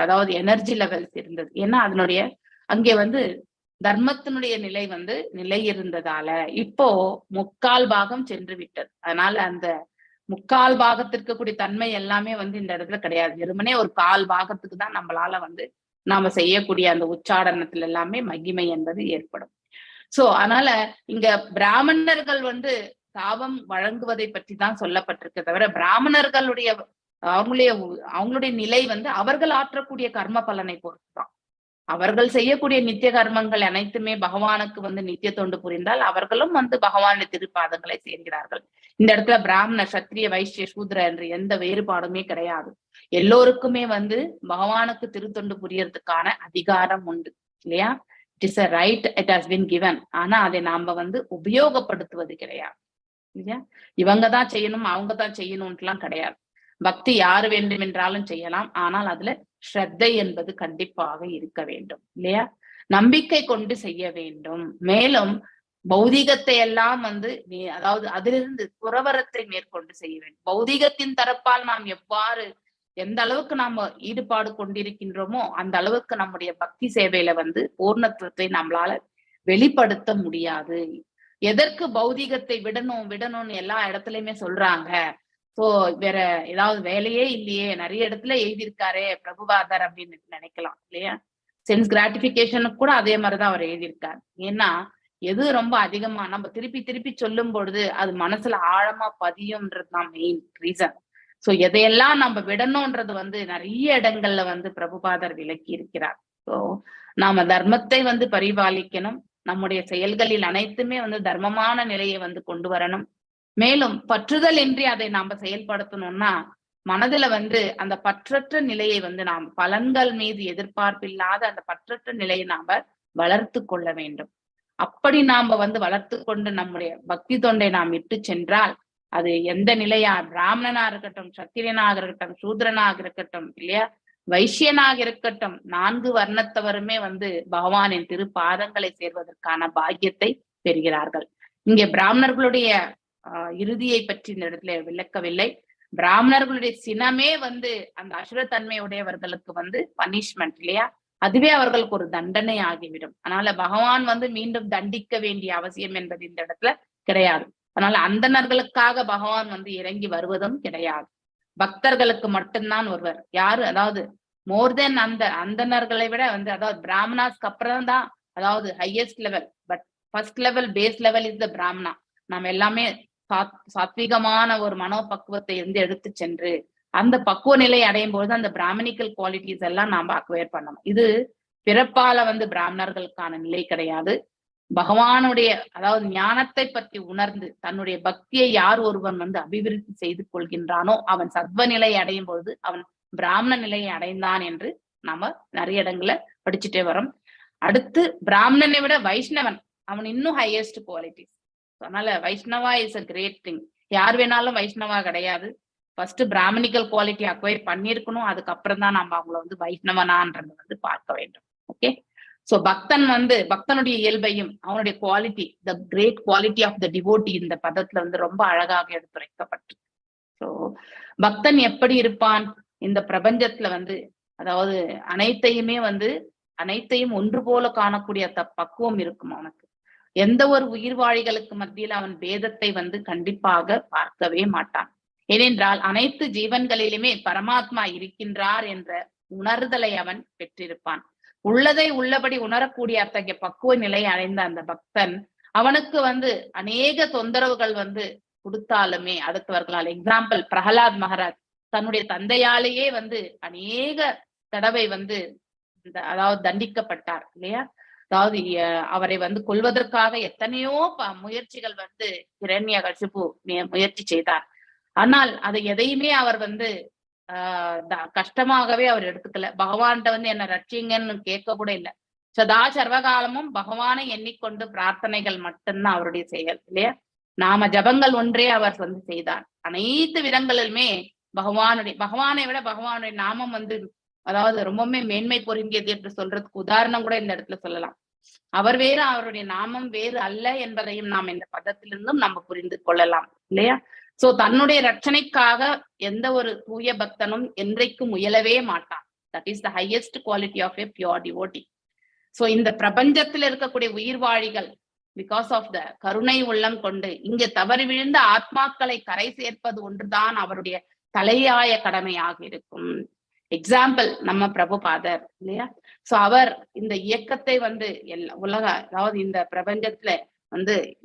அதாவது எனர்ஜி லெவல்ஸ் இருந்தது. ஏன்னா அதனுடைய அங்கே வந்து தர்மத்தினுடைய நிலை வந்து நிலை இருந்ததால இப்போ 3/4 பாகம் சென்று விட்டது. அதனால அந்த 3/4 பாகத்திற்கு கூடிய தன்மை எல்லாமே வந்து இந்த இடத்துல கிடையாது. வெறுமனே ஒரு 1/4 பாகத்துக்கு தான் நம்மளால வந்து நாம செய்யக்கூடிய அந்த உச்சாடனத்துல எல்லாமே மகிமை என்பது ஏற்படும். சோ அதனால இங்க பிராமணர்கள் வந்து சாபம் வழங்குவதை பற்றி தான் சொல்லப்பட்டிருக்கு தவிர பிராமணர்களுடைய அவங்களுடைய நிலை வந்து அவர்கள் ஆற்றக்கூடிய கர்ம பலனை பொறுத்துதான். அவர்கள் செய்யக்கூடிய நித்திய கர்மங்கள் அனைத்துமே பகவானுக்கு வந்து நித்திய தொண்டு புரிந்தால் அவர்களும் வந்து பகவானுடைய திருப்பாதங்களை சேர்கிறார்கள். இந்த இடத்துல பிராமண சத்திரிய வைசிய சூத்ர என்று எந்த வேறுபாடுமே கிடையாது. எல்லோருக்குமே வந்து பகவானுக்கு திருத்தொண்டு புரியறதுக்கான அதிகாரம் உண்டு இல்லையா. It is a right, it has been given. ஆனா அதை நாம வந்து உபயோகப்படுத்துவது கிடையாது இல்லையா. இவங்கதான் செய்யணும் அவங்கதான் செய்யணும்லாம் கிடையாது. பக்தி யாரு வேண்டும் என்றாலும் செய்யலாம். ஆனால் அதுல ஸ்ரத்தை என்பது கண்டிப்பாக இருக்க வேண்டும் இல்லையா. நம்பிக்கை கொண்டு செய்ய வேண்டும். மேலும் பௌதிகத்தை எல்லாம் வந்து அதாவது அதிலிருந்து துறவரத்தை மேற்கொண்டு செய்ய வேண்டும். பௌதிகத்தின் தரப்பால் நாம் எந்த அளவுக்கு நாம ஈடுபாடு கொண்டிருக்கின்றோமோ அந்த அளவுக்கு நம்முடைய பக்தி சேவையில வந்து பூர்ணத்துவத்தை நம்மளால வெளிப்படுத்த முடியாது. எதற்கு பௌதிகத்தை விடணும்னு எல்லா இடத்துலயுமே சொல்றாங்க. சோ வேற ஏதாவது வேலையே இல்லையே, நிறைய இடத்துல எழுதியிருக்காரே பிரபுபாதர் அப்படின்னு நினைக்கலாம் இல்லையா. சென்ஸ் கிராட்டிபிகேஷனுக்கு கூட அதே மாதிரிதான் அவர் எழுதியிருக்காரு. ஏன்னா எது ரொம்ப அதிகமா நம்ம திருப்பி சொல்லும் பொழுது அது மனசுல ஆழமா பதியும்ன்றதுதான் மெயின் ரீசன். சோ எதையெல்லாம் நம்ம விடணும்ன்றது வந்து நிறைய இடங்கள்ல வந்து பிரபுபாதர் விளக்கி இருக்கிறார். சோ நாம தர்மத்தை வந்து பரிபாலிக்கணும். நம்முடைய செயல்களில் அனைத்துமே வந்து தர்மமான நிலையை வந்து கொண்டு வரணும். மேலும் பற்றுதல் இன்றி அதை நாம செயல்படுத்தணும்னா மனதுல வந்து அந்த பற்றற்ற நிலையை வந்து நாம் பலன்கள் மீது எதிர்பார்ப்பில்லாத அந்த பற்றற்ற நிலையை நாம வளர்த்து கொள்ள வேண்டும். அப்படி நாம வந்து வளர்த்து கொண்டு நம்முடைய பக்தி தொண்டை நாம் இட்டு சென்றால் அது எந்த நிலையா பிராமணனா இருக்கட்டும், சத்திரியனாக இருக்கட்டும், சூத்ரனாக இருக்கட்டும் இல்லையா, வைசியனாக இருக்கட்டும், 4 வர்ணத்தவருமே வந்து பகவானின் திருப்பாதங்களை சேர்வதற்கான பாக்கியத்தை பெறுகிறார்கள். இங்கே பிராமணர்களுடைய இறுதியை பற்றி இந்த இடத்துல விளக்கவில்லை. பிராமணர்களுடைய சினமே வந்து அந்த அசுரத்தன்மை உடையவர்களுக்கு வந்து பனிஷ்மெண்ட் இல்லையா, அதுவே அவர்களுக்கு ஒரு தண்டனை ஆகிவிடும். அதனால பகவான் வந்து மீண்டும் தண்டிக்க வேண்டிய அவசியம் என்பது இந்த இடத்துல கிடையாது. அதனால அந்தணர்களுக்காக பகவான் வந்து இறங்கி வருவதும் கிடையாது. பக்தர்களுக்கு மட்டும்தான் ஒருவர் யாரு, அதாவது மோர் தென் அந்த அந்தணர்களை விட வந்து அதாவது பிராமணாஸ்க்கு அப்புறம் தான் அதாவது highest level, but first level base level is the பிராமணா. நம்ம எல்லாமே சாத்விகமான ஒரு மனோபக்குவத்தை எடுத்து சென்று அந்த பக்குவ நிலை அடையும் போது அந்த பிராமணிக்கல் குவாலிட்டிஸ் எல்லாம் நாம அக்வயர் பண்ணணும். இது பிறப்பால வந்து பிராமணர்களுக்கான நிலை கிடையாது. பகவானுடைய அதாவது ஞானத்தை பற்றி உணர்ந்து தன்னுடைய பக்தியை யார் ஒருவன் வந்து அபிவிருத்தி செய்து கொள்கின்றானோ அவன் சத்வ நிலை அடையும் பொழுது அவன் பிராமண நிலையை அடைந்தான் என்று நாம நிறைய இடங்களை படிச்சுட்டே வரோம். அடுத்து பிராமணனை விட வைஷ்ணவன் அவன் இன்னும் ஹையஸ்ட் குவாலிட்டிஸ். அதனால Vaishnava is a great thing. யார் வேணாலும் வைஷ்ணவா கிடையாது. ஃபர்ஸ்ட் பிராமணிக்கல் குவாலிட்டி அக்வயர் பண்ணியிருக்கணும். அதுக்கப்புறம் தான் நம்ம அவங்கள வந்து வைஷ்ணவனான்றதை வந்து பார்க்க வேண்டும். ஓகே. சோ பக்தன் வந்து பக்தனுடைய இயல்பையும் அவனுடைய quality, the great quality of the devotee இந்த பதத்துல வந்து ரொம்ப அழகாக எடுத்துரைக்கப்பட்டு. சோ பக்தன் எப்படி இருப்பான் இந்த பிரபஞ்சத்துல வந்து அதாவது அனைத்தையும் ஒன்று போல காணக்கூடிய பக்குவம் இருக்கும் அவனுக்கு. எந்த ஒரு உயிர்வாழிகளுக்கு மத்தியில் அவன் பேதத்தை வந்து கண்டிப்பாக பார்க்கவே மாட்டான். ஏனென்றால் அனைத்து ஜீவன்களிலுமே பரமாத்மா இருக்கின்றார் என்ற உணர்தலை அவன் பெற்றிருப்பான். உள்ளதை உள்ளபடி உணரக்கூடிய அத்தகைய பக்குவ நிலை அடைந்த அந்த பக்தன் அவனுக்கு அநேக தொந்தரவுகள் கொடுத்தாலுமே அடுத்தவர்களால், எக்ஸாம்பிள் பிரகலாத் மகாராஜ் தன்னுடைய தந்தையாலேயே அநேக தடவை அதாவது தண்டிக்கப்பட்டார் இல்லையா. அதாவது அவரை கொல்வதற்காக எத்தனையோ முயற்சிகள் ஹிரண்யகசிபு முயற்சி செய்தார். ஆனால் அதை எதையுமே அவர் கஷ்டமாகவே அவர் எடுத்துக்கல. பகவான்கிட்ட என்ன ரட்சிங்கன்னு கேட்க கூட இல்லை. சதா சர்வகாலமும் பகவானை எண்ணிக்கொண்டு பிரார்த்தனைகள் மட்டும்தான் அவருடைய செயல் இல்லையா. நாம ஜபங்கள் ஒன்றே அவர் செய்தார். அனைத்து விதங்களிலுமே பகவானை விட பகவானுடைய நாமம் அதாவது ரொம்பவுமே மேன்மை பொருந்தியது என்று சொல்றதுக்கு உதாரணம் கூட இந்த இடத்துல சொல்லலாம். அவர் வேறு, அவருடைய நாமம் வேறு அல்ல என்பதையும் நாம் இந்த பதத்திலிருந்தும் நம்ம புரிந்து கொள்ளலாம் இல்லையா. சோ தன்னுடைய ரட்சணைக்காக எந்த ஒரு தூய பக்தனும் என்றைக்கும் முயலவே மாட்டான். That is the highest quality of a pure devotee. So இந்த பிரபஞ்சத்தில் இருக்கக்கூடிய உயிர்வாழிகள் பிகாஸ் ஆஃப் த கருணை உள்ளம் கொண்டு இங்கே தவறி விழுந்த ஆத்மாக்களை கரை சேர்ப்பது ஒன்றுதான் அவருடைய தலையாய கடமையாக இருக்கும். எக்ஸாம்பிள் நம்ம பிரபுபாதர் இல்லையா. சோ அவர் இந்த இயக்கத்தை உலக அதாவது இந்த பிரபஞ்சத்துல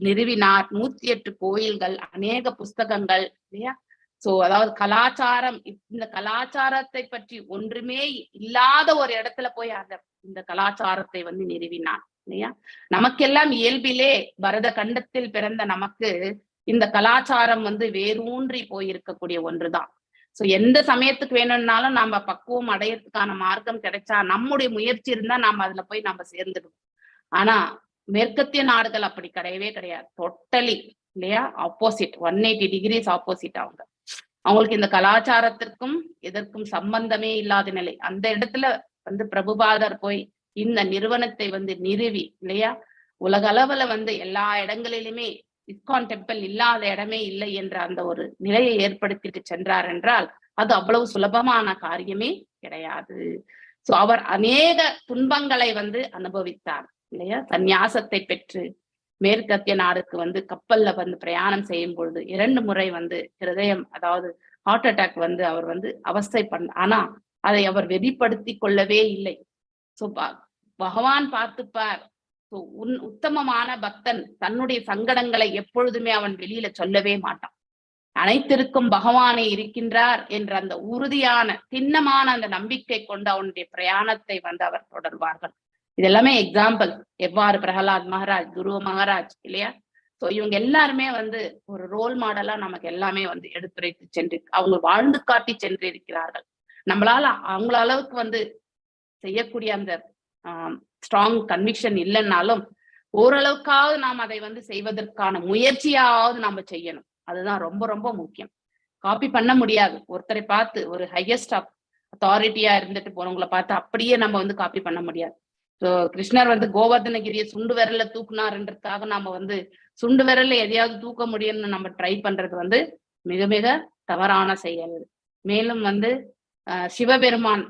நிறுவினார். 108 கோயில்கள், அநேக புஸ்தகங்கள் இல்லையா. சோ அதாவது கலாச்சாரம், இந்த கலாச்சாரத்தை பற்றி ஒன்றுமே இல்லாத ஒரு இடத்துல போய் இந்த கலாச்சாரத்தை நிறுவினார் இல்லையா. நமக்கெல்லாம் இயல்பிலே பரத கண்டத்தில் பிறந்த நமக்கு இந்த கலாச்சாரம் வேரூன்றி போயிருக்கக்கூடிய ஒன்றுதான். சோ எந்த சமயத்துக்கு வேணும்னாலும் நாம பக்குவம் அடையறதுக்கான மார்க்கம் கிடைச்சா, நம்முடைய முயற்சி இருந்தா நாம அதுல போய் நம்ம சேர்ந்துடும். ஆனா மேற்கத்திய நாடுகள் அப்படி கிடையவே கிடையாது. டோட்டலி இல்லையா ஆப்போசிட், 180 டிகிரிஸ் ஆப்போசிட். அவங்களுக்கு இந்த கலாச்சாரத்திற்கும் எதற்கும் சம்பந்தமே இல்லாத நிலை. அந்த இடத்துல பிரபுபாதர் போய் இந்த நிறுவனத்தை நிறுவி இல்லையா, உலக அளவுல எல்லா இடங்களிலுமே இஸ்கான் டெம்பிள் இல்லாத இடமே இல்லை என்ற அந்த ஒரு நிலையை ஏற்படுத்திட்டு சென்றார் என்றால் அது அவ்வளவு சுலபமான காரியமே கிடையாது. சோ அவர் அநேக துன்பங்களை அனுபவித்தார் இல்லையா. சந்நியாசத்தை பெற்று மேற்கத்திய நாடுக்கு கப்பல்ல பிரயாணம் செய்யும் பொழுது 2 முறை ஹிருதயம் அதாவது ஹார்ட் அட்டாக் அவர் அவஸ்தை ஆனா அதை அவர் வெளிப்படுத்தி கொள்ளவே இல்லை. சோ பகவான் பார்த்துப்பார். உத்தமமான பக்தன் தன்னுடைய சங்கடங்களை எப்பொழுதுமே அவன் வெளியில சொல்லவே மாட்டான். அனைத்திற்கும் பகவானே இருக்கின்றார் என்ற அந்த உறுதியான திண்ணமான அந்த நம்பிக்கை கொண்டு அவனுடைய பிரயாணத்தை அவர் தொடர்வார்கள். இதெல்லாமே எக்ஸாம்பிள் எவ்வாறு பிரகலாத் மகாராஜ், துருவ மகாராஜ் இல்லையா. சோ இவங்க எல்லாருமே ஒரு ரோல் மாடலா நமக்கு எல்லாமே எடுத்துரைத்து சென்று அவங்க வாழ்ந்து காட்டி சென்று இருக்கிறார்கள். நம்மளால அவங்கள அளவுக்கு செய்யக்கூடிய அந்த ஸ்ட்ராங் கன்விக்ஷன் இல்லைன்னாலும் ஓரளவுக்காவது நாம் அதை செய்வதற்கான முயற்சியாவது நாம செய்யணும். அதுதான் ரொம்ப ரொம்ப முக்கியம். காப்பி பண்ண முடியாது. ஒருத்தரை பார்த்து ஒரு ஹையஸ்ட் அத்தாரிட்டியா இருந்துட்டு போறவங்களை பார்த்து அப்படியே நம்ம காப்பி பண்ண முடியாது. சோ கிருஷ்ணர் கோவர்தனகிரியை சுண்டு விரல்ல தூக்குனாருன்றதுக்காக நாம சுண்டு விரல்ல எதையாவது தூக்க முடியும்னு நம்ம ட்ரை பண்றது மிக மிக தவறான செயல். மேலும் சிவபெருமான்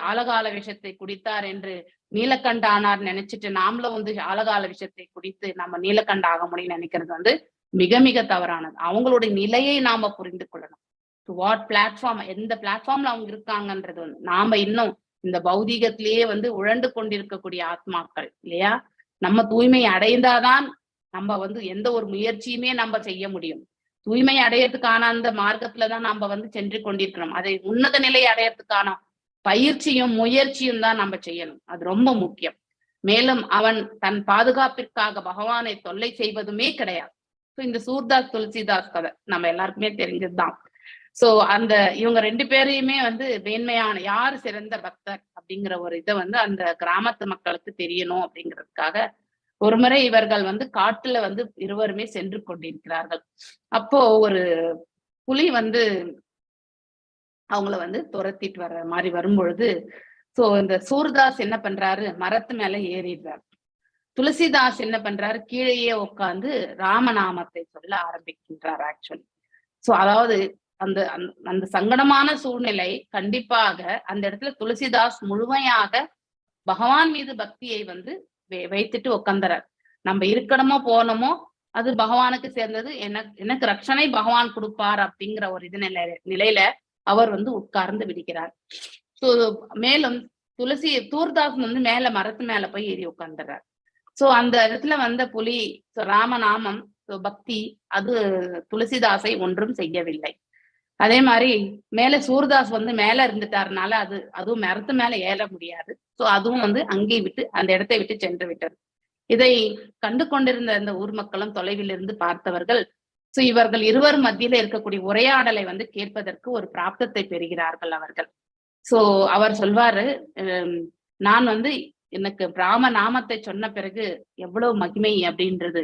ஆலகால விஷத்தை குடித்தார் என்று நீலகண்ட ஆனார் நினைச்சிட்டு நாமளும் ஆலகால விஷத்தை குடித்து நம்ம நீலகண்ட ஆக முடியும்னு நினைக்கிறது மிக மிக தவறானது. அவங்களுடைய நிலையை நாம புரிந்து கொள்ளணும். வாட் பிளாட்ஃபார்ம், எந்த பிளாட்ஃபார்ம்ல அவங்க இருக்காங்கன்றது நாம இன்னும் இந்த பௌதீகத்திலேயே உழண்டு கொண்டிருக்கக்கூடிய ஆத்மாக்கள் இல்லையா. நம்ம தூய்மை அடைந்தாதான் நம்ம எந்த ஒரு முயற்சியுமே நம்ம செய்ய முடியும். தூய்மை அடையறதுக்கான அந்த மார்க்கத்துலதான் நம்ம சென்று கொண்டிருக்கிறோம். அதை உன்னத நிலை அடையறதுக்கான பயிற்சியும் முயற்சியும் தான் நம்ம செய்யணும். அது ரொம்ப முக்கியம். மேலும் அவன் தன் பாதுகாப்பிற்காக பகவானை தொல்லை செய்வதுமே கிடையாது. ஸோ இந்த சூர்தாஸ் துளசிதாஸ் கதை நம்ம எல்லாருக்குமே தெரிஞ்சதுதான். சோ அந்த இவங்க 2 பேரையுமே மேன்மையான யார் சிறந்த பக்தர் அப்படிங்கிற ஒரு இதை அந்த கிராமத்து மக்களுக்கு தெரியணும் அப்படிங்கிறதுக்காக ஒரு முறை இவர்கள் காட்டுல இருவருமே சென்று கொண்டிருக்கிறார்கள். அப்போ ஒரு புலி அவங்கள துரத்திட்டு வர்ற மாதிரி வரும்பொழுது சோ இந்த சூர்தாஸ் என்ன பண்றாரு, மரத்து மேல ஏறிடுறாரு. துளசிதாஸ் என்ன பண்றாரு, கீழேயே உட்கார்ந்து ராமநாமத்தை சொல்ல ஆரம்பிக்கின்றார். ஆக்சுவலி சோ அதாவது அந்த அந்த சங்கடமான சூழ்நிலை கண்டிப்பாக அந்த இடத்துல துளசிதாஸ் முழுமையாக பகவான் மீது பக்தியை வைத்துட்டு உட்கார்ந்துறார். நம்ம இருக்கணுமோ போனோமோ அது பகவானுக்கு சேர்ந்தது, எனக்கு ரட்சணை பகவான் கொடுப்பார் அப்படிங்கிற ஒரு நிலையில அவர் உட்கார்ந்து விடுகிறார். மேலும் தூர்தாஸ் வந்து மேல மரத்து மேல போய் ஏறி உட்கார்ந்துடுறார். சோ அந்த இடத்துல வந்த புலி ராமநாமம் பக்தி அது துளசிதாசை ஒன்றும் செய்யவில்லை. அதே மாதிரி மேல சூர்தாஸ் வந்து மேல இருந்துட்டாருனால அதுவும் மரத்து மேல ஏற முடியாது. சோ அதுவும் வந்து அங்கே விட்டு அந்த இடத்தை விட்டு சென்று விட்டது. இதை கண்டு கொண்டிருந்த அந்த ஊர் மக்களும் தொலைவில் இருந்து பார்த்தவர்கள் சோ இவர்கள் இருவர் மத்தியில இருக்கக்கூடிய உரையாடலை வந்து கேட்பதற்கு ஒரு பிராப்தத்தை பெறுகிறார்கள் அவர்கள். சோ அவர் சொல்வாரு, நான் வந்து எனக்கு பிராம நாமத்தை சொன்ன பிறகு எவ்வளவு மகிமை அப்படின்றது,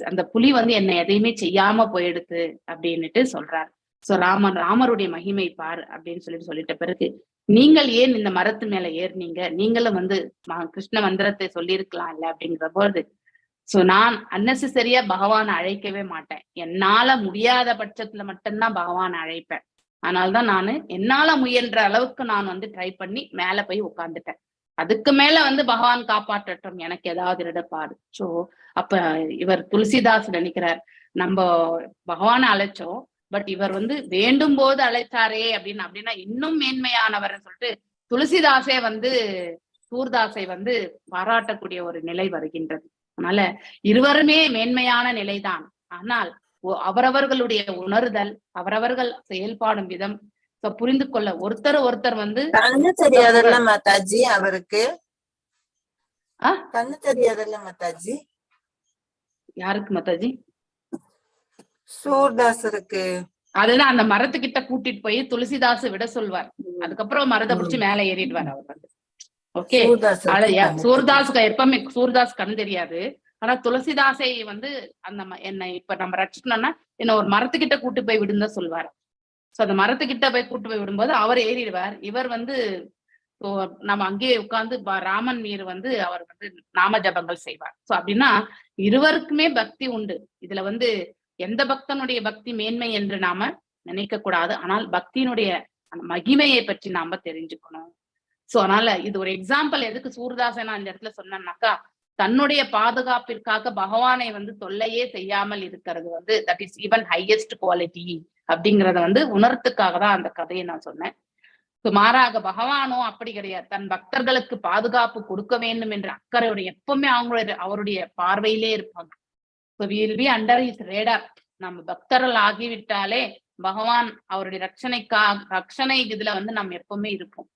அந்த புலி வந்து என்னை எதையுமே செய்யாம போயிடுது அப்படின்னுட்டு சொல்றாரு. சோ ராமருடைய மகிமை பார் அப்படின்னு சொல்லிட்ட பிறகு, நீங்கள் ஏன் இந்த மரத்து மேல ஏறினீங்க, நீங்களும் வந்து கிருஷ்ண மந்திரத்தை சொல்லியிருக்கலாம் இல்ல அப்படிங்கிற போது, சோ நான் அன்னெசரியா பகவானை அழைக்கவே மாட்டேன். என்னால முடியாத பட்சத்துல மட்டும்தான் பகவானை அழைப்பேன். அதனால்தான் நானு என்னால முயன்ற அளவுக்கு நான் வந்து ட்ரை பண்ணி மேல போய் உட்கார்ந்துட்டேன். அதுக்கு மேல வந்து பகவான் காப்பாற்றட்டும், எனக்கு ஏதாவது இடப்பாடு. சோ அப்ப இவர் துளசிதாஸ் நினைக்கிறார், நம்ம பகவானை அழைச்சோம், பட் இவர் வந்து வேண்டும் போது அழைச்சாரே அப்படின்னா இன்னும் மேன்மையானவர் சொல்லிட்டு துளசிதாசே வந்து சூர்தாசை வந்து பாராட்டக்கூடிய ஒரு நிலை வருகின்றது. அதனால இருவருமே மேன்மையான நிலைதான். ஆனால் அவரவர்களுடைய உணர்தல், அவரவர்கள் செயல்பாடும் விதம் புரிந்து கொள்ள ஒருத்தர் வந்து கண்ணு தெரியாதல்ல மாதாஜி அவருக்கு. கண்ணு தெரியாதல்ல மாதாஜி. யாருக்கு மாதாஜி? சூர்தாசருக்கு. அதுதான் அந்த மரத்துக்கிட்ட கூட்டிட்டு போய் துளசிதாசு விட சொல்வார். அதுக்கப்புறம் மரத்தை பிடிச்சி மேல ஏறிடுவார் அவர் வந்து. ஓகே, சூர்தாஸுக்கு எப்பவுமே சூர்தாஸ் கண் தெரியாது. ஆனா துளசிதாசை வந்து என்னை இப்ப நம்ம ரட்சிக்கணும்னா என்ன ஒரு மரத்துக்கிட்ட கூட்டு போய் விடுன்னு சொல்வார். சோ அந்த மரத்துக்கிட்ட போய் கூட்டு போய் விடும்போது அவர் ஏறிடுவார். இவர் வந்து நம்ம அங்கேயே உட்கார்ந்து ராமன் மீது வந்து அவர் வந்து நாம ஜபங்கள் செய்வார். சோ அப்படின்னா இருவருக்குமே பக்தி உண்டு. இதுல வந்து எந்த பக்தனுடைய பக்தி மேன்மை என்று நாம நினைக்க கூடாது. ஆனால் பக்தியினுடைய அந்த மகிமையை பற்றி நாம தெரிஞ்சுக்கணும். சோ அதனால இது ஒரு எக்ஸாம்பிள். எதுக்கு சூர்தாசை நான் இந்த இடத்துல சொன்னேன்னாக்கா, தன்னுடைய பாதுகாப்பிற்காக பகவானை வந்து தொல்லையே செய்யாமல் இருக்கிறது வந்து that is even highest quality அப்படிங்கிறத வந்து உணர்த்துக்காக தான் அந்த கதையை நான் சொன்னேன். மாறாக பகவானோ அப்படி கிடையாது. தன் பக்தர்களுக்கு பாதுகாப்பு கொடுக்க வேண்டும் என்ற அக்கறையுடைய எப்பவுமே அவருடைய பார்வையிலே இருப்பாங்க. Under his radar. நம்ம பக்தர்கள் ஆகிவிட்டாலே பகவான் அவருடைய ரட்சணை இதுல வந்து நம்ம எப்பவுமே இருப்போம்.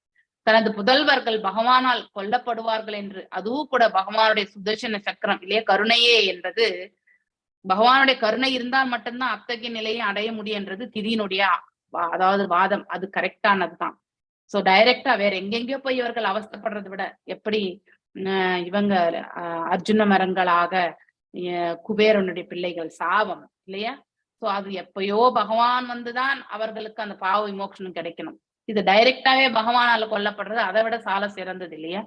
தனது புதல்வர்கள் பகவானால் கொல்லப்படுவார்கள் என்று, அதுவும் கூட பகவானுடைய சுதர்சன சக்கரம் இல்லையா, கருணையே என்பது பகவானுடைய கருணை இருந்தால் மட்டும்தான் அத்தகைய நிலையை அடைய முடியும் என்றது திதியினுடைய அதாவது வாதம். அது கரெக்டானதுதான். சோ டைரக்டா வேற எங்கெங்கயோ போய் இவர்கள் அவஸ்தப்படுறதை விட எப்படி இவங்க அர்ஜுன மரங்களாக குபேரனுடைய பிள்ளைகள் சாபம் இல்லையா, சோ அது எப்பயோ பகவான் வந்துதான் அவர்களுக்கு அந்த பாவ விமோசனம் கிடைக்கணும். இது டைரக்டாவே பகவானால கொல்லப்படுறது அதை விட சால சிறந்தது இல்லையா.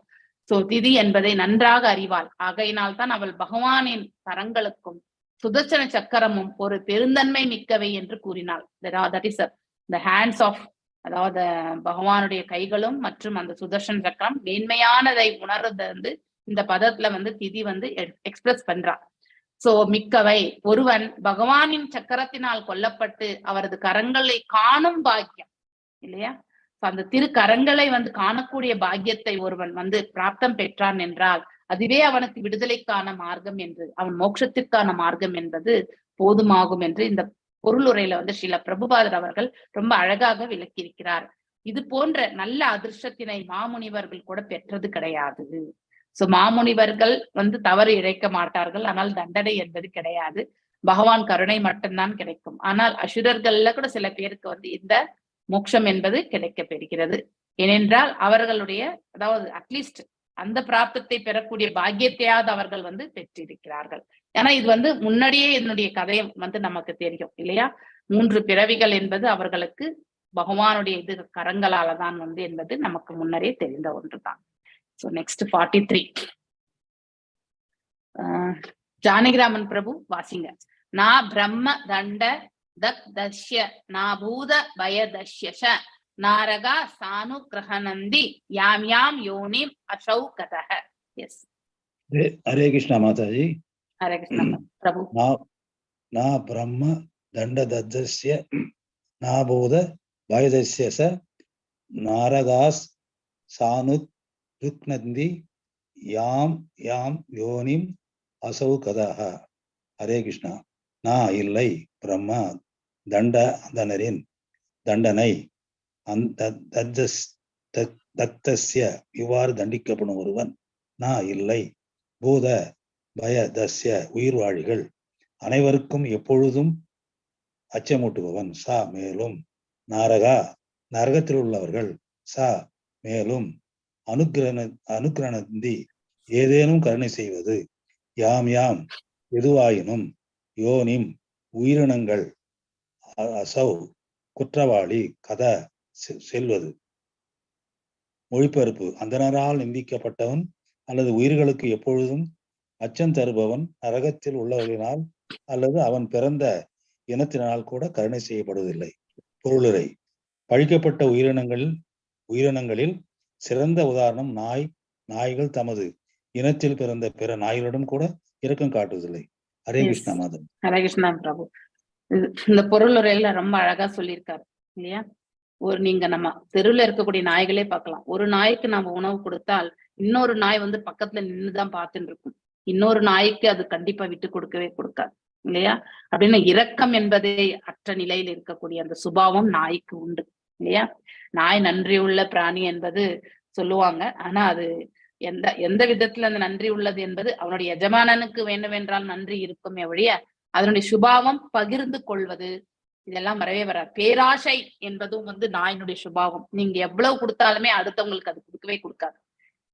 சோ திதி என்பதை நன்றாக அறிவாள். ஆகையினால் தான் அவள் பகவானின் கரங்களுக்கும் சுதர்சன சக்கரமும் ஒரு பெருந்தன்மை மிக்கவை என்று கூறினாள். That is the hands of, அதாவது பகவானுடைய கைகளும் மற்றும் அந்த சுதர்சன சக்கரம் மேன்மையானதை உணர்றது வந்து இந்த பதத்துல வந்து திதி வந்து எக்ஸ்பிரஸ் பண்றா. சோ மிக்கவை, ஒருவன் பகவானின் சக்கரத்தினால் கொல்லப்பட்டு அவரது கரங்களை காணும் பாக்கியம் இல்லையா, அந்த திருக்கரங்களை வந்து காணக்கூடிய பாக்கியத்தை ஒருவன் வந்து பிராப்தம் பெற்றான் என்றால் அதுவே அவனுக்கு விடுதலைக்கான மார்க்கம் என்று, அவன் மோட்சத்திற்கான மார்க்கம் என்பது போதுமாகும் என்று இந்த பொருளுரையில வந்து ஸ்ரீல பிரபுபாதர் அவர்கள் ரொம்ப அழகாக விளக்கியிருக்கிறார். இது போன்ற நல்ல அதிர்ஷ்டத்தினை மாமுனிவர்கள் கூட பெற்றது கிடையாது. சோ மாமுனிவர்கள் வந்து தவறு இழைக்க மாட்டார்கள், ஆனால் தண்டனை என்பது கிடையாது. பகவான் கருணை மட்டும்தான் கிடைக்கும். ஆனால் அசுரர்கள்ல கூட சில பேருக்கு வந்து இந்த மோட்சம் என்பது கிடைக்க பெறுகிறது. ஏனென்றால் அவர்களுடைய அதாவது அட்லீஸ்ட் அந்த பிராப்தத்தை பெறக்கூடிய பாக்கியத்தையாவது அவர்கள் வந்து பெற்றிருக்கிறார்கள். ஏன்னா இது வந்து முன்னாடியே இதனுடைய கதை வந்து நமக்கு தெரியும் இல்லையா. 3 பிறவிகள் என்பது அவர்களுக்கு பகவானுடைய இது கரங்களால தான் வந்து என்பது நமக்கு முன்னரே தெரிந்த ஒன்றுதான். So next 43. ஜானகிராமன் பிரபு வாசிங்க. நா பிரம்ம தண்ட தக்தஷ்ய நா பூத பயதஷ்யஷ நாரகா சானு கிரகநந்தி யாம் யாம் யோனிம் அசௌகதஹ. எஸ், ஹரே கிருஷ்ணா மாதாஜி. ஹரே கிருஷ்ணா பிரபு. நா பிரம்ம தண்ட தத்யஸ்ய நா பூத பயதஸ்ய நாரகாஸ் சானுக் ருக்னந்தி யாம் யாம் யோனிம் அசௌ கதஹ. ஹரே கிருஷ்ணா. நான் இல்லை பிரம்மா தண்டனரின் தண்டனை தத்தஸ்ய இவ்வாறு தண்டிக்கப்படும் ஒருவன் நான் இல்லை. பூத பய தஸ்ய உயிர்வாழிகள் அனைவருக்கும் எப்பொழுதும் அச்சமூட்டுபவன் சா மேலும். நாரகா நரகத்தில் உள்ளவர்கள் சா மேலும். அனுக்கிரணந்தி ஏதேனும் கருணை செய்வது. யாம் யாம் எதுவாயினும். யோனிம் உயிரினங்கள். அசௌ குற்றவாளி. கத செல்வது. மொழிபெயர்ப்பு. அந்தனரால் நிந்திக்கப்பட்டவன் அல்லது உயிர்களுக்கு எப்பொழுதும் அச்சம் தருபவன் நரகத்தில் உள்ளவர்களினால் அல்லது அவன் பிறந்த இனத்தினால் கூட கருணை செய்யப்படுவதில்லை. பொருளுரை. பழிக்கப்பட்ட உயிரினங்களில் சிறந்த உதாரணம் நாய். நாய்கள் தமது இனத்தில் பிறந்த பிற நாய்களிடம் கூட இரக்கம் காட்டுவதில்லை. ஹரே கிருஷ்ணா மாதம். ஹரே கிருஷ்ணா பிரபு. இந்த பொருளுரையில ரொம்ப அழகா சொல்லியிருக்காரு இல்லையா? நீங்க நம்ம தெருவுல இருக்கக்கூடிய நாய்களே பார்க்கலாம். ஒரு நாய்க்கு நம்ம உணவு கொடுத்தால் இன்னொரு நாய் வந்து பக்கத்துல நின்றுதான் பார்த்துட்டு இருக்கும். இன்னொரு நாய்க்கு அது கண்டிப்பா விட்டு கொடுக்கவே கொடுக்காது இல்லையா? அப்படின்னு இரக்கம் என்பதே அற்ற நிலையில் இருக்கக்கூடிய அந்த சுபாவம் நாய்க்கு உண்டு இல்லையா? நாய் நன்றி உள்ள பிராணி என்பது சொல்லுவாங்க. ஆனா அது எந்த விதத்துல அந்த நன்றி உள்ளது என்பது அவனுடைய எஜமானனுக்கு வேண்டுமென்றால் நன்றி இருக்குமே ஒழிய அதனுடைய சுபாவம் பகிர்ந்து கொள்வது இதெல்லாம் வரவே வராது. பேராசை என்பதும் வந்து நாயினுடைய சுபாவம். நீங்க எவ்வளவு கொடுத்தாலுமே அடுத்தவங்களுக்கு அது கொடுக்கவே கொடுக்காது.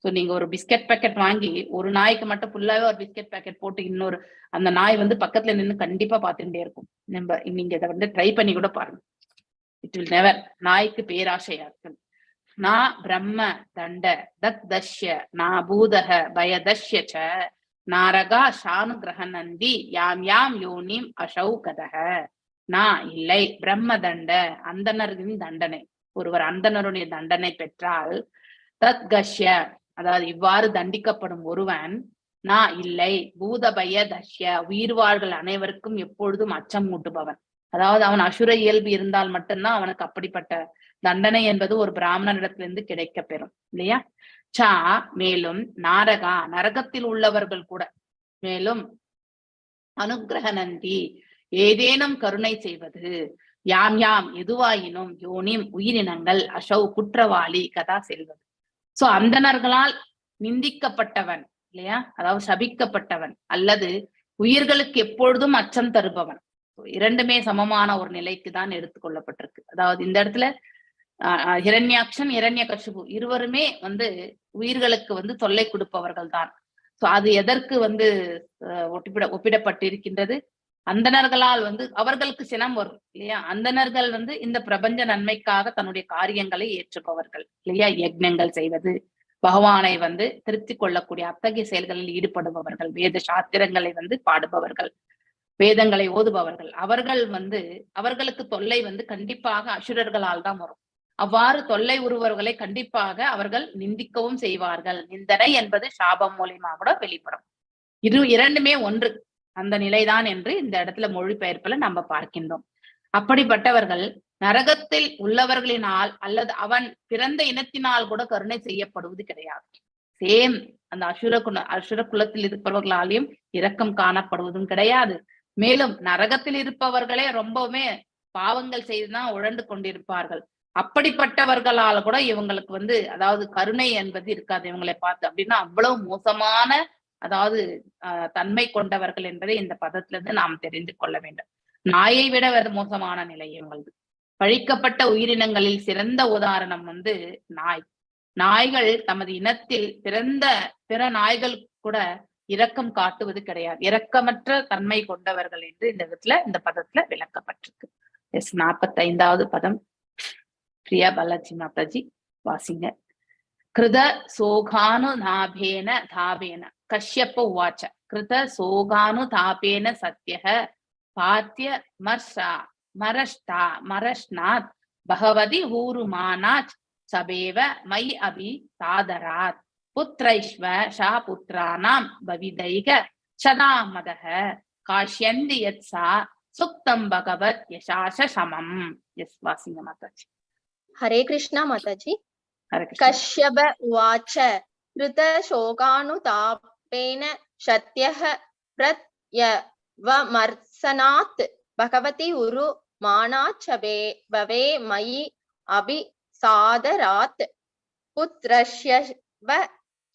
ஸோ நீங்க ஒரு பிஸ்கட் பேக்கெட் வாங்கி ஒரு நாய்க்கு மட்டும் ஃபுல்லாவே ஒரு பிஸ்கட் பேக்கெட் போட்டு இன்னொரு அந்த நாய் வந்து பக்கத்துல நின்று கண்டிப்பா பார்த்துட்டே இருக்கும். நீங்க இதை வந்து ட்ரை பண்ணி கூட பாருங்க. It will never. நாய்க்கு பேராசையா இருக்கு. நான் பிரம்ம தண்ட தத்ய நா பூதக பயதஷ்ய ச நாரகா ஷானு கிரகநந்தி யாம் யாம் யோனிம் அசௌ கதக. நான் இல்லை பிரம்ம தண்ட அந்தனரின் தண்டனை. ஒருவர் அந்தனருடைய தண்டனை பெற்றால் தத்கஷ்ய அதாவது இவ்வாறு தண்டிக்கப்படும் ஒருவன் நான் இல்லை பூதபய தஷ்ய உயிர்வாழ்கள் அனைவருக்கும் எப்பொழுதும் அச்சம் மூட்டுபவன். அதாவது அவன் அசுர இயல்பு இருந்தால் மட்டும்தான் அவனுக்கு அப்படிப்பட்ட தண்டனை என்பது ஒரு பிராமணனிடத்திலிருந்து கிடைக்க பெறும் இல்லையா? சா மேலும் நாரகா நரகத்தில் உள்ளவர்கள் கூட மேலும் அனுகிரகநந்தி ஏதேனும் கருணை செய்வது. யாம் யாம் எதுவாயினும் யோனிம் உயிரினங்கள் அசௌ குற்றவாளி கதா செல்வது. சோ அந்தணர்களால் நிந்திக்கப்பட்டவன் இல்லையா? அதாவது சபிக்கப்பட்டவன் அல்லது உயிர்களுக்கு எப்பொழுதும் அச்சம் தருபவன். இரண்டுமே சமமான ஒரு நிலைக்கு தான் எடுத்துக்கொள்ளப்பட்டிருக்கு. அதாவது இந்த இடத்துல ஹிரண்யாக்ஷன் இரண்யகசிபு இருவருமே வந்து உயிர்களுக்கு வந்து தொல்லை கொடுப்பவர்கள் தான். சோ அது எதற்கு வந்து ஒப்பிடப்பட்டிருக்கின்றது? அந்தணர்களால் வந்து அவர்களுக்கு சினம் வரும் இல்லையா? அந்தணர்கள் வந்து இந்த பிரபஞ்ச நன்மைக்காக தன்னுடைய காரியங்களை ஏற்றுப்பவர்கள் இல்லையா? யஜ்ஞங்கள் செய்வது, பகவானை வந்து திருப்தி கொள்ளக்கூடிய அத்தகைய செயல்களில் ஈடுபடுபவர்கள், வேத சாத்திரங்களை வந்து பாடுபவர்கள், வேதங்களை ஓதுபவர்கள். அவர்கள் வந்து அவர்களுக்கு தொல்லை வந்து கண்டிப்பாக அசுரர்களால் தான் வரும். அவ்வாறு தொல்லை உருவர்களை கண்டிப்பாக அவர்கள் நிந்திக்கவும் செய்வார்கள். நிந்தனை என்பது சாபம் மூலியமா கூட வெளிப்படும். இரண்டுமே ஒன்று அந்த நிலைதான் என்று இந்த இடத்துல மொழிபெயர்ப்புல நம்ம பார்க்கின்றோம். அப்படிப்பட்டவர்கள் நரகத்தில் உள்ளவர்களினால் அல்லது அவன் பிறந்த இனத்தினால் கூட கருணை செய்யப்படுவது கிடையாது. சேம் அந்த அசுர குலத்தில் இருப்பவர்களாலையும் இரக்கம் காணப்படுவதும் கிடையாது. மேலும் நரகத்தில் இருப்பவர்களே ரொம்பவுமே பாவங்கள் செய்துதான் உழண்டு கொண்டிருப்பார்கள். அப்படிப்பட்டவர்களால கூட இவங்களுக்கு வந்து அதாவது கருணை என்பது இருக்காது இவங்களை பார்த்து. அப்படின்னா அவ்வளவு மோசமான அதாவது தன்மை கொண்டவர்கள் என்பதை இந்த பதத்திலிருந்து நாம் தெரிந்து கொள்ள வேண்டும். நாயை விட வேறு மோசமான நிலை இவங்களது. பழிக்கப்பட்ட உயிரினங்களில் சிறந்த உதாரணம் வந்து நாய். நாய்கள் தமது இனத்தில் பிறந்த பிற நாய்கள் கூட இரக்கம் காட்டுவது கிடையாது. இரக்கமற்ற தன்மை கொண்டவர்கள் என்று இந்த விதத்துல இந்த பதத்துல விளக்கப்பட்டிருக்கு. 45வது பதம் பிரியா பாலாஜி மாதாஜி வாசிங்க. கிருத சோகானு தாபேன தாபேன கஷ்யப்ப உவாச்ச கிருத சோகானு தாபேன சத்யஹ பாத்திய மரஷ்நாத் பகவதி ஹூருமானாச் சபேவ மை அபி சாதராத் புத்ரைஷ்வ ஷா புத்ரானாம் பவிதைக சதாமதஹ காஷ்யந்தி யத் சா சுக்தம் பகவத் யசாச சமம். எஸ் வாசிங்க மாதாஜி. हरे कृष्णा माताजी। ஹரே கிருஷ்ணா. कश्यप उवाच कृत शोकानुतापेन शत्यः प्रत्यवमर्सनात् भगवती उरु मानाच्छवे भवे मयि अभिसादरात् पुत्रस्य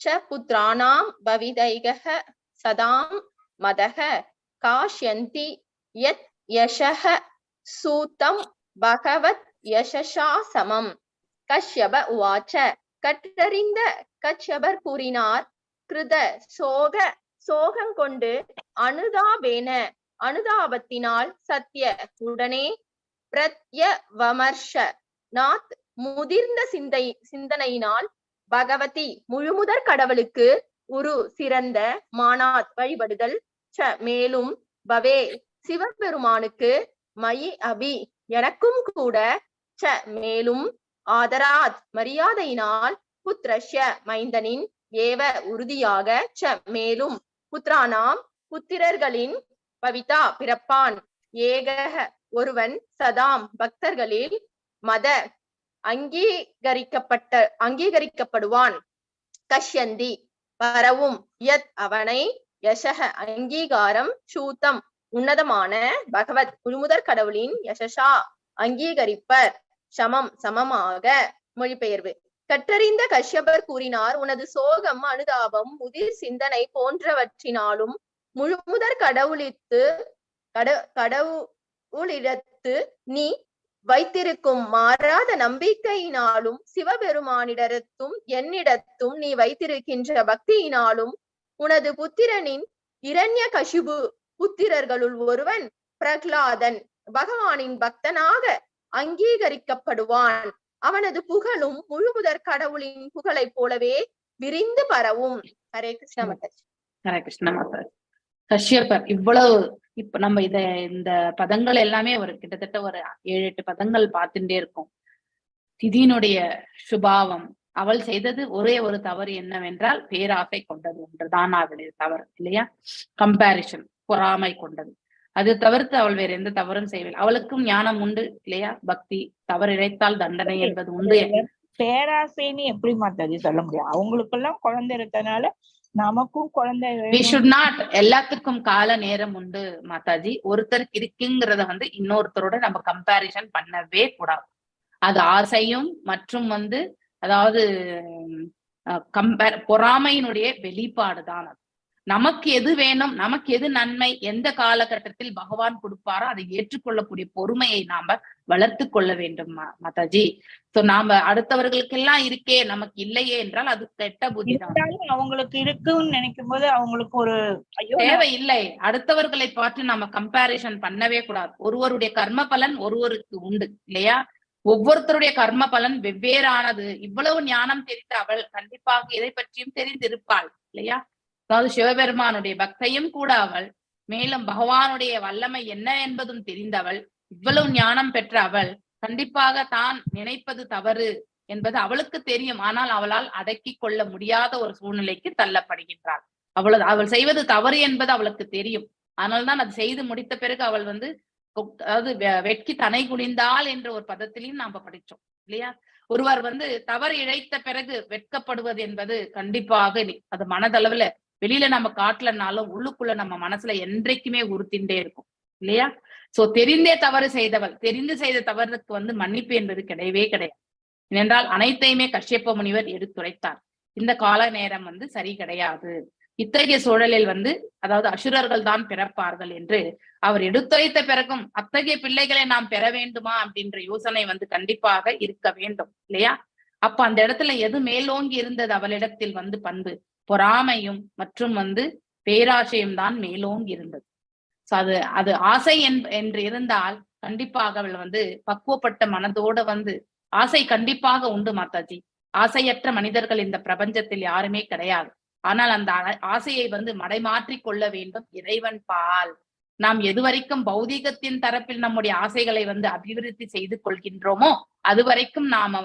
च पुत्राणां भविदैकः सदां मदः काश्यन्ति यत् यशः सूतं भगवत् यशसा समम्. கஷ்யப உவாச்ச கற்றறிந்த கஷ்யபர் கூறினார், கிருத சோகங்கொண்டு அனுதாபேன அனுதாபத்தினால் சத்திய உடனே பிரத்யவமர்ஷ நாத் முதிர்ந்த சிந்தனையினால் பகவதி முழுமுதற் கடவுளுக்கு உரு சிறந்த மானாத் வழிபடுதல் ச மேலும் பவே சிவபெருமானுக்கு மயி அபி எனக்கும் கூட ச மேலும் ஆதராத் மரியாதையினால் புத்திரஷ்ய மைந்தனின் ஏவ உறுதியாக ச மேலும் புத்திரானாம் புத்திரர்களின் பவிதா பிறப்பான் ஏக ஒருவன் சதாம் பக்தர்களில் மத அங்கீகரிக்கப்படுவான் கஷ்யந்தி பரவும் யத் அவனை யசக அங்கீகாரம் சூத்தம் உன்னதமான பகவத் முழுமுதற் கடவுளின் யசசா அங்கீகரிப்பர் சமமாக. மொழிபெயர்வு. கற்றறிந்த கஷ்யபர் கூறினார், உனது சோகம் அனுதாபம் முதிர் சிந்தனை போன்றவற்றினாலும் முழுமுதற் கடவுளிடத்து நீ வைத்திருக்கும் மாறாத நம்பிக்கையினாலும் சிவபெருமானிடத்தும் என்னிடத்தும் நீ வைத்திருக்கின்ற பக்தியினாலும் உனது புத்திரனின் இரண்ய கசிபு புத்திரர்களுள் ஒருவன் பிரகலாதன் பகவானின் பக்தனாக அங்கீகரிக்கப்படுவான். அவனது புகழும் முழுமுதற் கடவுளின் புகழை போலவே விரிந்து பரவும். ஹரே கிருஷ்ண மாதாஜி. ஹரே கிருஷ்ண மாதாஜி. கஷ்யபர் இவ்வளவு இப்ப நம்ம இந்த பதங்கள் எல்லாமே ஒரு கிட்டத்தட்ட ஒரு 7-8 பதங்கள் பார்த்துட்டே இருக்கும். திதியினுடைய சுபாவம், அவள் செய்தது ஒரே ஒரு தவறு என்னவென்றால் பேராசை கொண்டது ஒன்றுதான் அவளுடைய தவறு இல்லையா? கம்பாரிசன், பொறாமை கொண்டது. அது தவிர்த்து அவள் வேற எந்த தவறும் செய்யவில்லை. அவளுக்கும் ஞானம் உண்டு இல்லையா? பக்தி, தவறு இழைத்தால் தண்டனை என்பது உண்டு. பேராசைன்னு எப்படி மாத்தாஜி சொல்ல முடியும்? அவங்களுக்கெல்லாம் குழந்தை இருக்கனால நமக்கும் குழந்தை we should not. எல்லாத்துக்கும் கால நேரம் உண்டு மாதாஜி. ஒருத்தருக்கு இருக்குங்கிறத இன்னொருத்தரோட நம்ம கம்பேரிசன் பண்ணவே கூடாது. அது ஆசையும் மற்றும் அதாவது பொறாமையினுடைய வெளிப்பாடுதான். அது நமக்கு எது வேணும், நமக்கு எது நன்மை, எந்த காலகட்டத்தில் பகவான் கொடுப்பாரோ அதை ஏற்றுக்கொள்ளக்கூடிய பொறுமையை நாம வளர்த்து கொள்ள வேண்டும் மாதாஜி. சோ நாம அடுத்தவர்களுக்கெல்லாம் இருக்கே நமக்கு இல்லையே என்றால் அது கெட்ட புத்திதான். அவங்களுக்கு இருக்குன்னு நினைக்கும் போது அவங்களுக்கு ஒரு தேவை இல்லை. அடுத்தவர்களை பார்த்து நம்ம கம்பேரிசன் பண்ணவே கூடாது. ஒருவருடைய கர்ம பலன் ஒருவருக்கு உண்டு இல்லையா? ஒவ்வொருத்தருடைய கர்ம பலன் வெவ்வேறானது. இவ்வளவு ஞானம் தெரிந்த அவள் கண்டிப்பாக இதை பற்றியும் தெரிந்திருப்பாள் இல்லையா? அதாவது சிவபெருமானுடைய பக்தையும் கூட அவள், மேலும் பகவானுடைய வல்லமை என்ன என்பதும் தெரிந்தவள், இவ்வளவு ஞானம் பெற்ற அவள் கண்டிப்பாக தான் நினைப்பது தவறு என்பது அவளுக்கு தெரியும். ஆனால் அவளால் அடக்கி கொள்ள முடியாத ஒரு சூழ்நிலைக்கு தள்ளப்படுகின்றாள். அவள் செய்வது தவறு என்பது அவளுக்கு தெரியும். ஆனால்தான் அது செய்து முடித்த பிறகு அவள் அதாவது வெட்கி தனை குனிந்தாள் என்ற ஒரு பதத்திலையும் நாம படிச்சோம் இல்லையா? ஒருவர் தவறு இழைத்த பிறகு வெட்கப்படுவது என்பது கண்டிப்பாக அது மனதளவுல வெளியில நம்ம காட்டலனாலும் உள்ளுக்குள்ள நம்ம மனசுல என்றைக்குமே உறுத்தின்றே இருக்கும் இல்லையா? சோ தெரிந்தே தவறு செய்தவள், தெரிந்து செய்த தவறுக்கு மன்னிப்பு என்பது கிடையவே கிடையாது. ஏனென்றால் அனைத்தையுமே கஷ்யப்ப முனிவர் எடுத்துரைத்தார். இந்த கால நேரம் சரி கிடையாது. இத்தகைய சூழலில் அதாவது அசுரர்கள் தான் பிறப்பார்கள் என்று அவர் எடுத்துரைத்த பிறகும் அத்தகைய பிள்ளைகளை நாம் பெற வேண்டுமா அப்படின்ற யோசனை கண்டிப்பாக இருக்க வேண்டும் இல்லையா? அப்ப அந்த இடத்துல எது மேலோங்கி இருந்தது அவளிடத்தில் பண்பு, பொறாமையும் மற்றும் பேராசையும் தான் மேலோங்கி இருந்தது. அது ஆசை என்று இருந்தால் கண்டிப்பாக அவள் பக்குவப்பட்ட மனதோட ஆசை கண்டிப்பாக உண்டு மாதாஜி. ஆசையற்ற மனிதர்கள் இந்த பிரபஞ்சத்தில் யாருமே கிடையாது. ஆனால் அந்த ஆசையை மடைமாற்றி கொள்ள வேண்டும் இறைவன் பால். நாம் எதுவரைக்கும் பௌதிகத்தின் தரப்பில் நம்முடைய ஆசைகளை அபிவிருத்தி செய்து கொள்கின்றோமோ அது வரைக்கும் நாம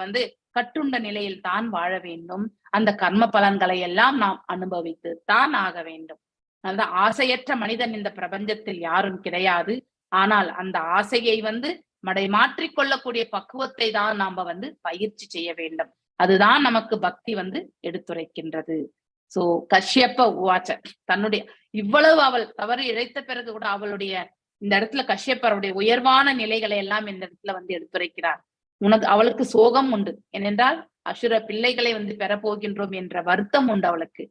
கட்டுண்ட நிலையில் தான் வாழ வேண்டும். அந்த கர்ம பலன்களை எல்லாம் நாம் அனுபவித்து தான் ஆக வேண்டும். அந்த ஆசையற்ற மனிதன் இந்த பிரபஞ்சத்தில் யாரும் கிடையாது. ஆனால் அந்த ஆசையை மாற்றிக்கொள்ளக்கூடிய பக்குவத்தை தான் நாம வந்து பயிற்சி செய்ய வேண்டும். அதுதான் நமக்கு பக்தி வந்து எடுத்துரைக்கின்றது. சோ கஷ்யப்ப உவாச்ச, தன்னுடைய இவ்வளவு அவள் தவறு இழைத்த பிறகு கூட அவளுடைய இந்த இடத்துல கஷ்யப்பருடைய உயர்வான நிலைகளை எல்லாம் இந்த இடத்துல வந்து எடுத்துரைக்கிறார். அவளுக்கு சோகம் உண்டு, ஏனென்றால் அசுர பிள்ளைகளை வந்து பெறப்போகின்றோம் என்ற வருத்தம் உண்டு அவளுக்கு.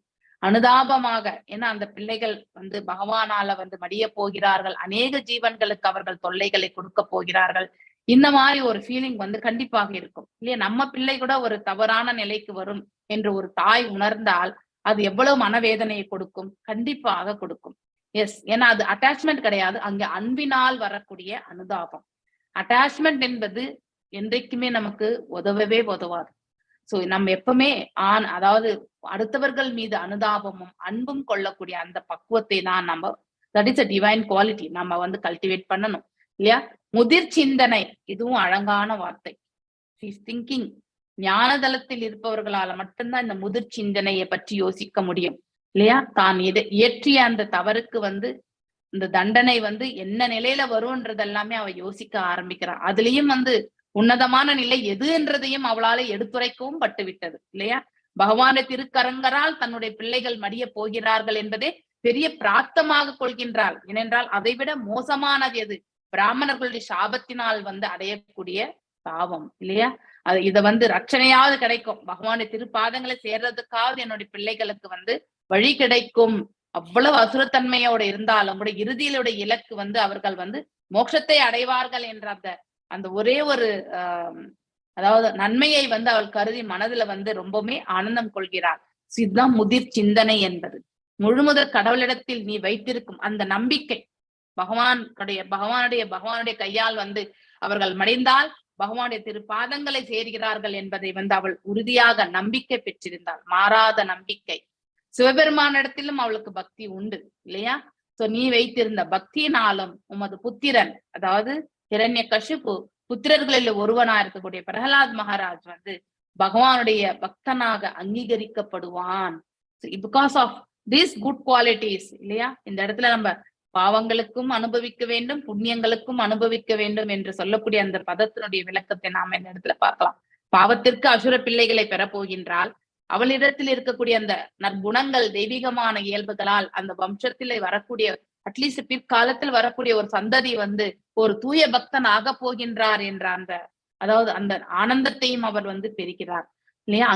அனுதாபமாக, ஏன்னா அந்த பிள்ளைகள் வந்து பகவானால வந்து மடிய போகிறார்கள், அநேக ஜீவன்களுக்கு அவர்கள் தொல்லைகளை கொடுக்க போகிறார்கள். இந்த மாதிரி ஒரு ஃபீலிங் வந்து கண்டிப்பாக இருக்கும் இல்லையா? நம்ம பிள்ளை கூட ஒரு தவறான நிலைக்கு வரும் என்று ஒரு தாய் உணர்ந்தால் அது எவ்வளவு மனவேதனையை கொடுக்கும்? கண்டிப்பாக கொடுக்கும். எஸ், ஏன்னா அது அட்டாச்மெண்ட் கிடையாது, அங்க அன்பினால் வரக்கூடிய அனுதாபம். அட்டாச்மெண்ட் என்பது என்றைக்குமே நமக்கு உதவவே உதவாது. சோ நம்ம எப்பவுமே அதாவது அடுத்தவர்கள் மீது அனுதாபமும் அன்பும் கொள்ளக்கூடிய அந்த பக்குவத்தை தான் நம்ம, that is a divine quality, நம்ம வந்து கல்டிவேட் பண்ணணும் இல்லையா? முதிர் சிந்தனை, இதுவும் அழகான வார்த்தை. திங்கிங், ஞானதளத்தில் இருப்பவர்களால மட்டும்தான் இந்த முதிர் சிந்தனையை பற்றி யோசிக்க முடியும் இல்லையா? தான் இயற்றிய அந்த தவறுக்கு வந்து இந்த தண்டனை வந்து என்ன நிலையில வரும்ன்றதெல்லாமே அவ யோசிக்க ஆரம்பிக்கிறான். அதுலயும் வந்து உன்னதமான நிலை எது என்றதையும் அவளால எடுத்துரைக்கவும் பட்டு விட்டது இல்லையா? பகவானுடைய திருக்கரங்கரால் தன்னுடைய பிள்ளைகள் மடிய போகிறார்கள் என்பதே பெரிய பிராப்தமாக கொள்கின்றாள். ஏனென்றால் அதைவிட மோசமானது எது? பிராமணர்களுடைய சாபத்தினால் வந்து அடையக்கூடிய பாவம் இல்லையா? இத வந்து ரட்சணையாவது கிடைக்கும், பகவானுடைய திருப்பாதங்களை சேர்றதுக்காவது என்னுடைய பிள்ளைகளுக்கு வந்து வழி கிடைக்கும். அவ்வளவு அசுரத்தன்மையோட இருந்தாலும் கூட இறுதியிலுடைய இலக்கு வந்து அவர்கள் வந்து மோட்சத்தை அடைவார்கள் என்ற அந்த ஒரே ஒரு அதாவது நன்மையை வந்து அவள் கருதி மனதுல வந்து ரொம்பவுமே ஆனந்தம் கொள்கிறாள். இதுதான் முதிர் சிந்தனை என்பது. முழுமுதற் கடவுளிடத்தில் நீ வைத்திருக்கும் அந்த நம்பிக்கை, பகவானுடைய கையால் வந்து அவர்கள் மடிந்தால் பகவானுடைய திருப்பாதங்களை சேர்கிறார்கள் என்பதை வந்து அவள் உறுதியாக நம்பிக்கை பெற்றிருந்தாள், மாறாத நம்பிக்கை. சிவபெருமானிடத்திலும் அவளுக்கு பக்தி உண்டு இல்லையா? சோ நீ வைத்திருந்த பக்தியினாலும் உமது புத்திரன், அதாவது ஹிரண்யகசிபு புத்திரர்களில் ஒருவனா இருக்கக்கூடிய பிரகலாத் மகாராஜ் வந்து பகவானுடைய பக்தனாக அங்கீகரிக்கப்படுவான். Because of these good qualities இல்லையா? இந்த இடத்துல நம்ம பாவங்களுக்கும் அனுபவிக்க வேண்டும், புண்ணியங்களுக்கும் அனுபவிக்க வேண்டும் என்று சொல்லக்கூடிய அந்த பதத்தினுடைய விளக்கத்தை நாம இந்த இடத்துல பார்க்கலாம். பாவத்திற்கு அசுர பிள்ளைகளை பெறப்போகின்றால் அவளிடத்தில் இருக்கக்கூடிய அந்த நற்குணங்கள், தெய்வீகமான இயல்புகளால் அந்த வம்சத்திலே வரக்கூடிய அட்லீஸ்ட் பிற்காலத்தில் வரக்கூடிய ஒரு சந்ததி வந்து ஒரு தூய பக்தன் ஆக போகின்றார் என்ற அதாவது அந்த ஆனந்தத்தையும் அவர் வந்து பெறுகிறார் இல்லையா?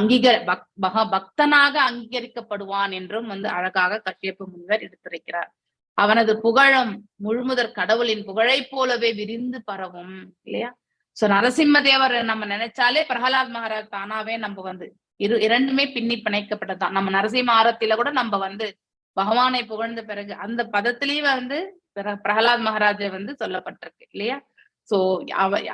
பக்தனாக அங்கீகரிக்கப்படுவான் என்றும் வந்து அழகாக கஷ்யப்ப முனிவர் எடுத்துரைக்கிறார். அவனது புகழும் முழுமுதற் கடவுளின் புகழை போலவே விரிந்து பரவும் இல்லையா? சோ நரசிம்ம தேவர் நம்ம நினைச்சாலே பிரகலாத் மகாராஜ் தானாவே நம்ம வந்து இரண்டுமே பின்னி பிணைக்கப்பட்டதுதான். நம்ம நரசிம்ம ஆரத்தில கூட நம்ம வந்து பகவானை புகழ்ந்த பிறகு அந்த பதத்திலேயே வந்து பிரகலாத் மகாராஜ வந்து சொல்லப்பட்டிருக்கு இல்லையா? சோ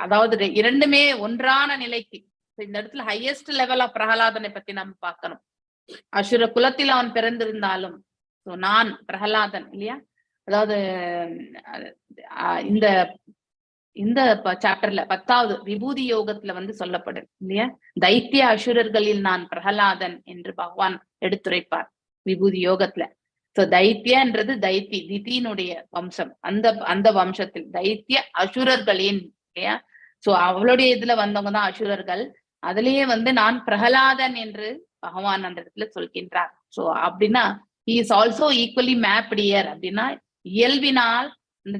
அதாவது இரண்டுமே ஒன்றான நிலைக்கு. இந்த இடத்துல ஹையஸ்ட் லெவல் ஆஃப் பிரகலாதனை பத்தி நம்ம பார்க்கணும். அசுர குலத்தில் அவன் பிறந்திருந்தாலும் நான் பிரகலாதன் இல்லையா? அதாவது இந்த சாப்டர்ல 10வது விபூதி யோகத்துல வந்து சொல்லப்படும் இல்லையா? தைத்திய அசுரர்களில் நான் பிரகலாதன் என்று பகவான் எடுத்துரைப்பார் விபூதி யோகத்துல. சோ தைத்தியன்றது திதியினுடைய வம்சம், அந்த வம்சத்தில் தைத்திய அசுரர்களின் இல்லையா? சோ அவளுடைய இதுல வந்தவங்கதான் அசுரர்கள். அதுலயே வந்து நான் பிரகலாதன் என்று பகவான் அந்த இடத்துல சொல்கின்றார். சோ அப்படின்னா he is also equally mapped here. அப்படின்னா இயல்பினால் இந்த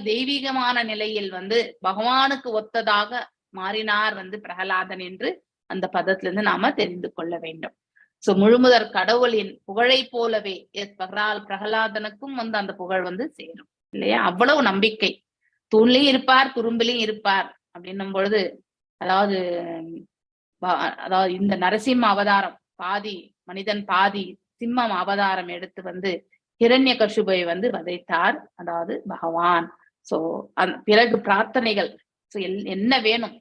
தெய்வீகமான நிலையில் வந்து பகவானுக்கு ஒத்ததாக மாறினார் வந்து பிரகலாதன் என்று அந்த பதத்துல இருந்து நாம தெரிந்து கொள்ள வேண்டும். சோ முழுமுதற் கடவுளின் புகழை போலவே பிரகலாதனுக்கும் வந்து அந்த புகழ் வந்து சேரும் இல்லையா? அவ்வளவு நம்பிக்கை. தூண்லயும் இருப்பார், துரும்பிலையும் இருப்பார் அப்படின்னும் பொழுது அதாவது இந்த நரசிம்ம அவதாரம் பாதி மனிதன் பாதி சிம்மம் அவதாரம் எடுத்து வந்து ஹிரண்யகசிபுவை வந்து வதைத்தார், அதாவது பகவான். சோ பிறகு பிரார்த்தனைகள் என்ன வேணும்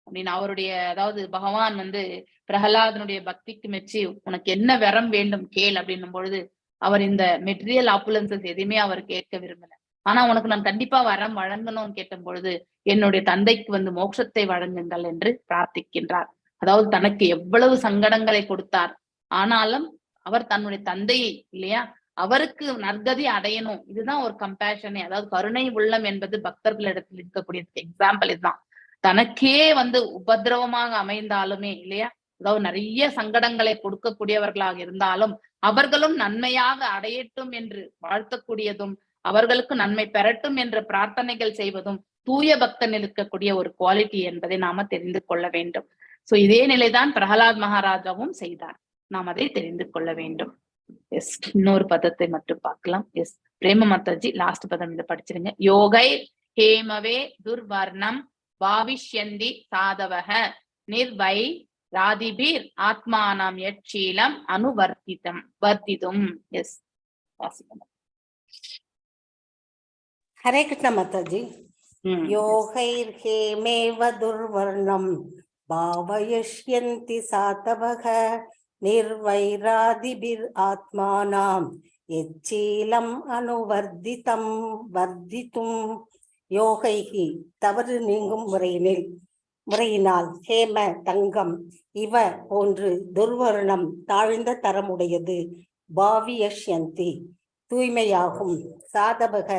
அப்படின்னு அவருடைய, அதாவது பகவான் வந்து பிரகலாதனுடைய பக்திக்கு மெச்சி உனக்கு என்ன வரம் வேண்டும் கேள் அப்படின்னும் பொழுது அவர் இந்த மெட்டீரியல் ஆப்புலன்சஸ் எதுவுமே அவர் கேட்க விரும்பல. ஆனா உனக்கு நான் கண்டிப்பா வரம் வழங்கணும்னு கேட்ட பொழுது என்னுடைய தந்தைக்கு வந்து மோட்சத்தை வழங்குங்கள் என்று பிரார்த்திக்கின்றார். அதாவது தனக்கு எவ்வளவு சங்கடங்களை கொடுத்தார், ஆனாலும் அவர் தன்னுடைய தந்தையை இல்லையா அவருக்கு நற்கதி அடையணும். இதுதான் ஒரு கம்பேஷனே, அதாவது கருணை உள்ளம் என்பது பக்தர்களிடத்தில் இருக்கக்கூடிய எக்ஸாம்பிள் இதுதான். தனக்கே வந்து உபதிரவமாக அமைந்தாலுமே இல்லையா, அதாவது நிறைய சங்கடங்களை கொடுக்கக்கூடியவர்களாக இருந்தாலும் அவர்களும் நன்மையாக அடையட்டும் என்று வாழ்த்தக்கூடியதும் அவர்களுக்கு நன்மை பெறட்டும் என்ற பிரார்த்தனைகள் செய்வதும் தூய பக்தனில் இருக்கக்கூடிய ஒரு குவாலிட்டி என்பதை நாம தெரிந்து கொள்ள வேண்டும். சோ இதே நிலைதான் பிரகலாத் மகாராஜாவும் செய்தார். நாம் அதை தெரிந்து கொள்ள வேண்டும். எஸ், இன்னொரு பதத்தை மட்டும் பார்க்கலாம். எஸ், பிரேம மாதாஜி லாஸ்ட் பதம் இதை படிச்சிருங்க. யோகை ஹேமவே துர்வர்ணம் பாவிஷ்யந்தி சாதவக நிர்வை ராதிபீர் ஆத்மானம் யட்சீலம் வர்த்திதும். எஸ், வாசிக்கணும். ஹரே கிருஷ்ண மாதாஜி. யோகைர் ஹேமேவ துர்வர்ணம் பாவயஷ்யந்தி சாதவக நிர்வைராதிபிர் ஆத்மானாம் எச்சீலம் வர்த்தித்தும். யோகைகி தவறு நீங்கும் முறையினால் ஹேம தங்கம் இவ போன்று துர்வர்ணம் தாழ்ந்த தரமுடையது பாவியஷ்யந்தி தூய்மையாகும் சாதவக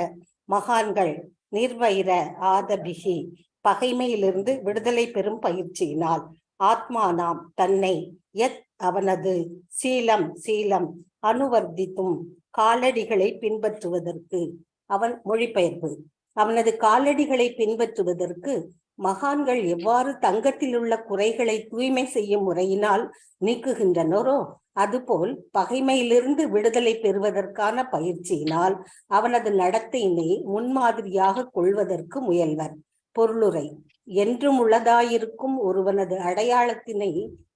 மகான்கள் நிர்வைர ஆதபிகி பகைமையிலிருந்து விடுதலை பெறும் பயிற்சியினால் ஆத்மானாம் தன்னை யத் அவனது சீலம் அனுவர்த்தித்தும் காலடிகளை பின்பற்றுவதற்கு அவன் மொழிபெயர்ப்பு. அவனது காலடிகளை பின்பற்றுவதற்கு மகான்கள் எவ்வாறு தங்கத்தில் உள்ள குறைகளை தூய்மை செய்யும் முறையினால் நீக்குகின்றனரோ அதுபோல் பகைமையிலிருந்து விடுதலை பெறுவதற்கான பயிற்சியினால் அவனது நடத்தையினை முன்மாதிரியாக கொள்வதற்கு முயல்வர். பொருளுரை: என்றும் உள்ளதாயிருக்கும் ஒருவனது அடையாளத்தினை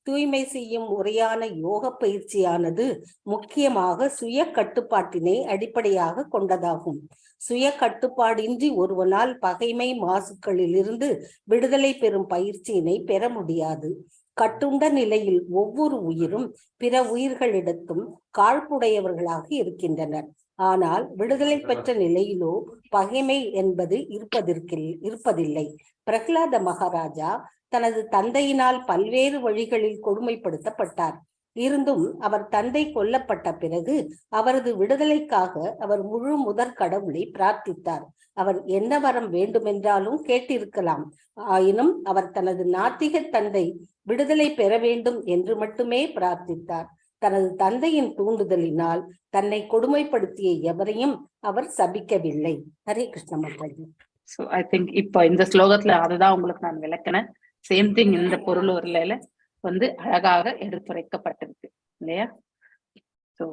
தூய்மை செய்யும் முறையான யோக பயிற்சியானது முக்கியமாக சுய கட்டுப்பாட்டினை அடிப்படையாக கொண்டதாகும். சுய கட்டுப்பாடின்றி ஒருவனால் பகைமை மாசுக்களிலிருந்து விடுதலை பெறும் பயிற்சியினை பெற முடியாது. கட்டுண்ட நிலையில் ஒவ்வொரு உயிரும் பிற உயிர்களிடத்தும் காழ்ப்புடையவர்களாக இருக்கின்றனர். ஆனால் விடுதலை பெற்ற நிலையிலோ பகைமை என்பது இருப்பதில்லை. பிரகலாத மகாராஜா தனது தந்தையினால் பல்வேறு வழிகளில் கொடுமைப்படுத்தப்பட்டார். இருந்தும் அவர் தந்தை கொல்லப்பட்ட பிறகு அவரது விடுதலைக்காக அவர் முழு முதற் கடவுளை பிரார்த்தித்தார். அவர் என்ன வரம் வேண்டுமென்றாலும் கேட்டிருக்கலாம். ஆயினும் அவர் தனது நாத்திக தந்தை விடுதலை பெற வேண்டும் என்று மட்டுமே பிரார்த்தித்தார். தனது தந்தையின் தூண்டுதலினால் தன்னை கொடுமைப்படுத்திய எவரையும் அவர் சபிக்கவில்லை. ஹரே கிருஷ்ண மாதாஜி. சோ ஐ திங்க் இப்போ இந்த ஸ்லோகத்துல அதுதான் உங்களுக்கு நான் விளக்கினேன். சேம் திங் இந்த பொருள் உருளையில வந்து அழகாக எடுத்துரைக்கப்பட்டிருக்கு இல்லையா? சோ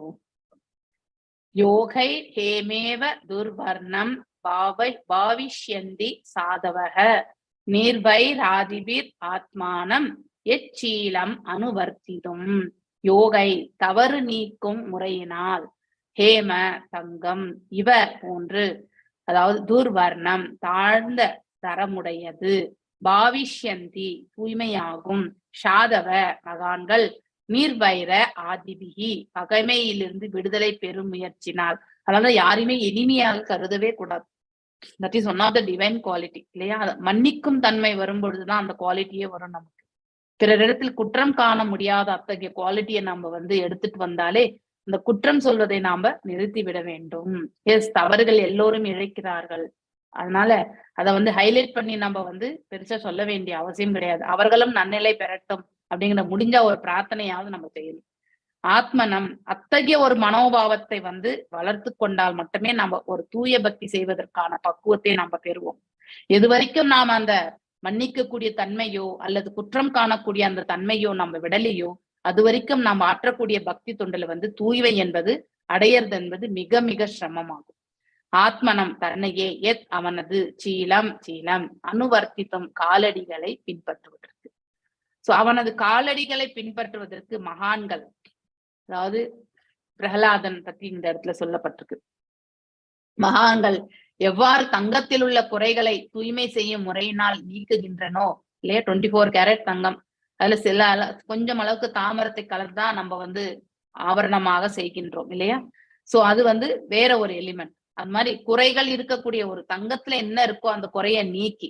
யோகை ஹேமேவ துர்வர்ணம் பாவிஷ்யந்தி சாதவக நிர்வைராதிபிர் ஆத்மானம் எச்சீலம் அனுவர்த்திதும். யோகை தவறு நீக்கும் முறையினால், ஹேம தங்கம், இவ போன்று, அதாவது துர்வர்ணம் தாழ்ந்த தரமுடையது, பாவிஷ்யந்தி தூய்மையாகும், சாதவ மகான்கள், நீர்வைர ஆதிபிகி பகைமையிலிருந்து விடுதலை பெறும் முயற்சினால். அதனால யாரையுமே எளிமையாக கருதவே கூடாது. That is one of the divine quality இல்லையா? மன்னிக்கும் தன்மை வரும் பொழுதுதான் அந்த குவாலிட்டியே வரும் நமக்கு. பிறரிடத்தில் குற்றம் காண முடியாத அத்தகைய குவாலிட்டியை நம்ம வந்து எடுத்துட்டு வந்தாலே அந்த குற்றம் சொல்வதை நாம நிறுத்தி விட வேண்டும். எஸ், தவறுகள் எல்லோரும் இழைக்கிறார்கள். அதனால அதை வந்து ஹைலைட் பண்ணி நம்ம வந்து பெருசா சொல்ல வேண்டிய அவசியம் கிடையாது. அவர்களும் நன்னிலை பெறட்டும் அப்படிங்கிற முடிஞ்ச ஒரு பிரார்த்தனையாவது நம்ம செய்யணும். ஆத்மனம் அத்தகைய ஒரு மனோபாவத்தை வந்து வளர்த்து கொண்டால் மட்டுமே நம்ம ஒரு தூய பக்தி செய்வதற்கான பக்குவத்தை நம்ம பெறுவோம். எது வரைக்கும் நாம் அந்த மன்னிக்கக்கூடிய தன்மையோ அல்லது குற்றம் காணக்கூடிய அந்த தன்மையோ நம்ம விடலையோ அது வரைக்கும் நாம் ஆற்றக்கூடிய பக்தி தொண்டில வந்து தூய்மை என்பது அடையிறது என்பது மிக மிக சிரமமாகும். ஆத்மனம் தன்னையே எத் அவனது சீலம் அனுவர்த்தித்தும் காலடிகளை பின்பற்றுவதற்கு. சோ அவனது காலடிகளை பின்பற்றுவதற்கு மகான்கள், அதாவது பிரகலாதன் பத்தி இந்த இடத்துல சொல்லப்பட்டிருக்கு. மகான்கள் எவ்வாறு தங்கத்தில் உள்ள குறைகளை தூய்மை செய்யும் முறையினால் நீக்குகின்றனோ இல்லையா? 24 கேரட் தங்கம், அதுல சில கொஞ்சம் அளவுக்கு தாமரத்தை கலர்தான் நம்ம வந்து ஆவரணமாக செய்கின்றோம் இல்லையா? சோ அது வந்து வேற ஒரு எலிமெண்ட். அது மாதிரி குறைகள் இருக்கக்கூடிய ஒரு தங்கத்துல என்ன இருக்கோ அந்த குறைய நீக்கி,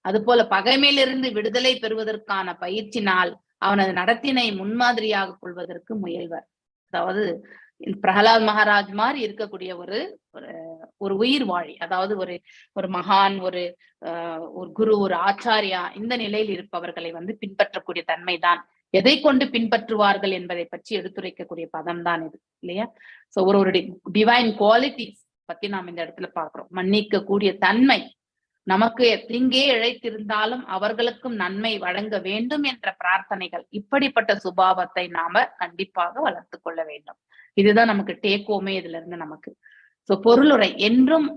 அது போல பகைமையிலிருந்து விடுதலை பெறுவதற்கான பயிற்சினால் அவனது நடத்தினை முன்மாதிரியாக கொள்வதற்கு முயல்வர். அதாவது பிரகலாத் மகாராஜ் மாதிரி இருக்கக்கூடிய ஒரு ஒரு உயிர் வாழி, அதாவது ஒரு மகான், ஒரு குரு, ஒரு ஆச்சாரியா இந்த நிலையில் இருப்பவர்களை வந்து பின்பற்றக்கூடிய தன்மைதான். எதை கொண்டு பின்பற்றுவார்கள் என்பதை பற்றி எடுத்துரைக்கக்கூடிய பதம் தான் இது இல்லையா? சோ ஒரு டிவைன் குவாலிட்டிஸ் பத்தி நாம் இந்த இடத்துல பார்க்கிறோம். மன்னிக்க கூடிய தன்மை, நமக்கு தீங்கே இழைத்திருந்தாலும் அவர்களுக்கும் நன்மை வழங்க வேண்டும் என்ற பிரார்த்தனைகள், இப்படிப்பட்ட சுபாவத்தை நாம கண்டிப்பாக வளர்த்து கொள்ள வேண்டும். இதுதான் நமக்கு டேக் ஹோமே இதுல இருந்து நமக்கு. சோ பொருளுரை, என்றும்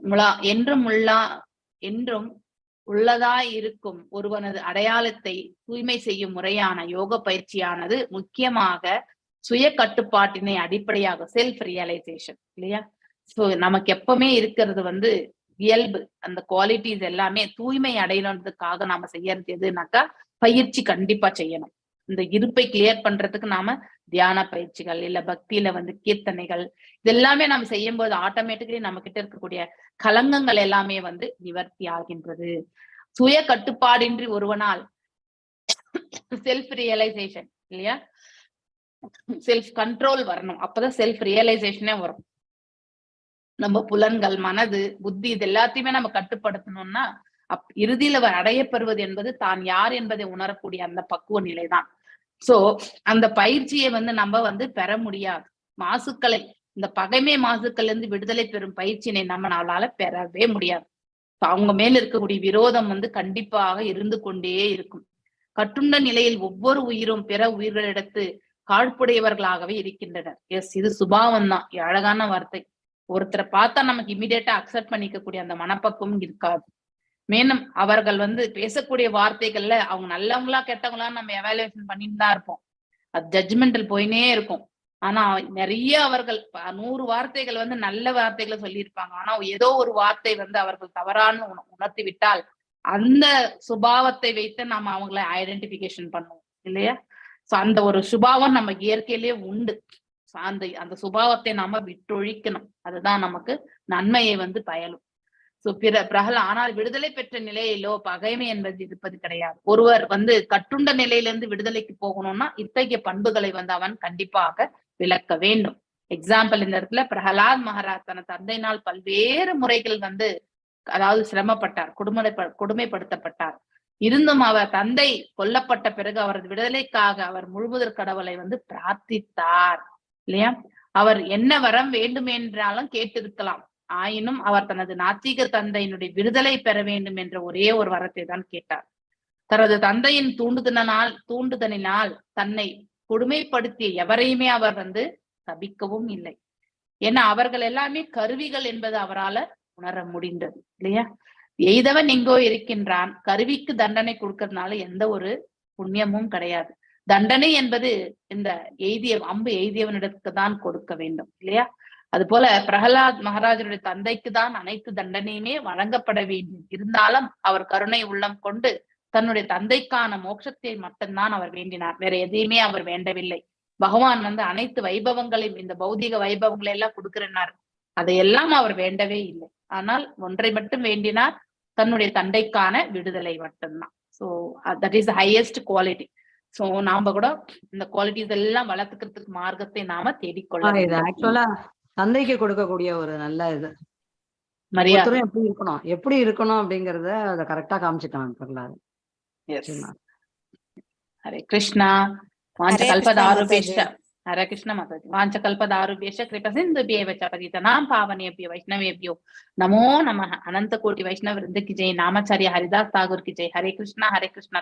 உள்ளதாய் இருக்கும் ஒருவனது அடையாளத்தை தூய்மை செய்யும் முறையான யோக பயிற்சியானது முக்கியமாக சுய கட்டுப்பாட்டினை அடிப்படையாக, செல்ஃப் ரியலைசேஷன் இல்லையா? சோ நமக்கு எப்பவுமே இருக்கிறது வந்து இயல்பு, அந்த குவாலிட்டிஸ் எல்லாமே தூய்மை அடையணுன்றதுக்காக நாம செய்யறது எதுனாக்கா பயிற்சி கண்டிப்பா செய்யணும். இந்த இருப்பை கிளியர் பண்றதுக்கு நாம தியான பயிற்சிகள், இல்ல பக்தியில வந்து கீர்த்தனைகள், இது எல்லாமே நம்ம செய்யும் போது ஆட்டோமேட்டிக்கலி நம்ம கிட்ட இருக்கக்கூடிய கலங்கங்கள் எல்லாமே வந்து நிவர்த்தி ஆகின்றது. சுய கட்டுப்பாடின்றி ஒருவனால் செல்ஃப் ரியலைசேஷன் இல்லையா, செல்ஃப் கண்ட்ரோல் வரணும். அப்பதான் செல்ஃப் ரியலைசேஷனே வரும். நம்ம புலன்கள், மனது, புத்தி இது எல்லாத்தையுமே நம்ம கட்டுப்படுத்தணும்னா இறுதியில அடையப்பெறுவது என்பது தான் யார் என்பதை உணரக்கூடிய அந்த பக்குவ நிலைதான். சோ அந்த பயிற்சியை வந்து நம்ம வந்து பெற முடியாது. மாசுக்களை, இந்த பகைமை மாசுக்கள் இருந்து விடுதலை பெறும் பயிற்சியினை நம்மளால பெறவே முடியாது. அவங்க மேல இருக்கக்கூடிய விரோதம் வந்து கண்டிப்பாக இருந்து கொண்டே இருக்கும். கட்டுண்ட நிலையில் ஒவ்வொரு உயிரும் பிற உயிர்களிடத்து காழ்ப்புடையவர்களாகவே இருக்கின்றனர். எஸ், இது சுபாவம் தான். அழகான வார்த்தை. ஒருத்தரை பார்த்தா நமக்கு இமிடியேட்டா அக்செப்ட் பண்ணிக்கக்கூடிய அந்த மனப்பக்குவம் இருக்காது. மேலும் அவர்கள் வந்து பேசக்கூடிய வார்த்தைகள்ல அவங்க நல்லவங்களா கெட்டவங்களா நம்ம எவாலுவேஷன் பண்ணிட்டு தான் இருப்போம். அது ஜட்ஜ்மெண்டல் போயினே இருக்கும். ஆனா நிறைய அவர்கள் 100 வார்த்தைகள் வந்து நல்ல வார்த்தைகளை சொல்லியிருப்பாங்க. ஆனா ஏதோ ஒரு வார்த்தை வந்து அவர்கள் தவறான உணர்த்தி விட்டால் அந்த சுபாவத்தை வைத்து நம்ம அவங்களை ஐடென்டிபிகேஷன் பண்ணுவோம் இல்லையா? சோ அந்த ஒரு சுபாவம் நம்ம இயற்கையிலேயே உண்டு. அந்த சுபாவத்தை நாம விட்டொழிக்கணும். அதுதான் நமக்கு நன்மையை வந்து பயலும். சோ ஆனால் விடுதலை பெற்ற நிலையிலோ பகைமை என்பது இருப்பது கிடையாது. ஒருவர் வந்து கட்டுண்ட நிலையிலிருந்து விடுதலைக்கு போகணும்னா இத்தகைய பண்புகளை வந்து அவன் கண்டிப்பாக விளக்க வேண்டும். எக்ஸாம்பிள், இந்த இடத்துல பிரகலாத் மகாராஜ் தன தந்தையினால் பல்வேறு முறைகள் வந்து அதாவது சிரமப்பட்டார், கொடுமைப்படுத்தப்பட்டார். இருந்தும் அவர் தந்தை கொல்லப்பட்ட பிறகு அவரது விடுதலைக்காக அவர் முழுமுதற் கடவுளை வந்து பிரார்த்தித்தார் இல்லையா? அவர் என்ன வரம் வேண்டும் என்றாலும் கேட்டிருக்கலாம். ஆயினும் அவர் தனது நாத்திக தந்தையினுடைய விடுதலை பெற வேண்டும் என்ற ஒரே ஒரு வரத்தை தான் கேட்டார். தனது தந்தையின் தூண்டுதலினால் தன்னை கொடுமைப்படுத்திய எவரையுமே அவர் வந்து தபிக்கவும் இல்லை. ஏன்னா அவர்கள் எல்லாமே கருவிகள் என்பது அவரால் உணர முடிந்தது இல்லையா? எய்தவன் எங்கோ இருக்கின்றான். கருவிக்கு தண்டனை கொடுக்கறதுனால எந்த ஒரு புண்ணியமும் கிடையாது. தண்டனை என்பது இந்த அம்பு எய்தியவனிடத்துக்கு தான் கொடுக்க வேண்டும் இல்லையா? அது போல பிரகலாத் மகாராஜருடைய தந்தைக்கு தான் அனைத்து தண்டனையுமே வழங்கப்பட வேண்டும். இருந்தாலும் அவர் கருணை உள்ளம் கொண்டு தன்னுடைய தந்தைக்கான மோட்சத்தை மட்டும்தான் அவர் வேண்டினார். வேற எதையுமே அவர் வேண்டவில்லை. பகவான் வந்து அனைத்து வைபவங்களையும், இந்த பௌதிக வைபவங்களை எல்லாம் கொடுக்கிறனார், அதையெல்லாம் அவர் வேண்டவே இல்லை. ஆனால் ஒன்றை மட்டும் வேண்டினார், தன்னுடைய தந்தைக்கான விடுதலை மட்டும்தான். So that is the highest quality. So நாம கூட இந்த குவாலிட்டிஸ் எல்லாம் வளர்த்துக்கிறதுக்கு மார்க்கத்தை நாம தேடிக்கொள்ள தந்தைக்கு கொடுக்கக்கூடிய ஒரு நல்ல இது மரியாதை எப்படி இருக்கணும் அப்படிங்கறத அதை கரெக்டா காமிச்சுக்கலாம். ஹரே கிருஷ்ணா. வாஞ்சகல்பதாருபேஷ ஹரே கிருஷ்ண மாதாஜி. வாஞ்சகல்பதாருபேஷ கிருப சிந்துபியேவ ச பதிதநாம் பாவனேபியோ வைஷ்ணவேபியோ நமோ நமः. அனந்த கோட்டி வைஷ்ணவ விருந்த की जय. नामाचार्य हरिदास ठाकुर की जय. हरे कृष्णा कृष्ण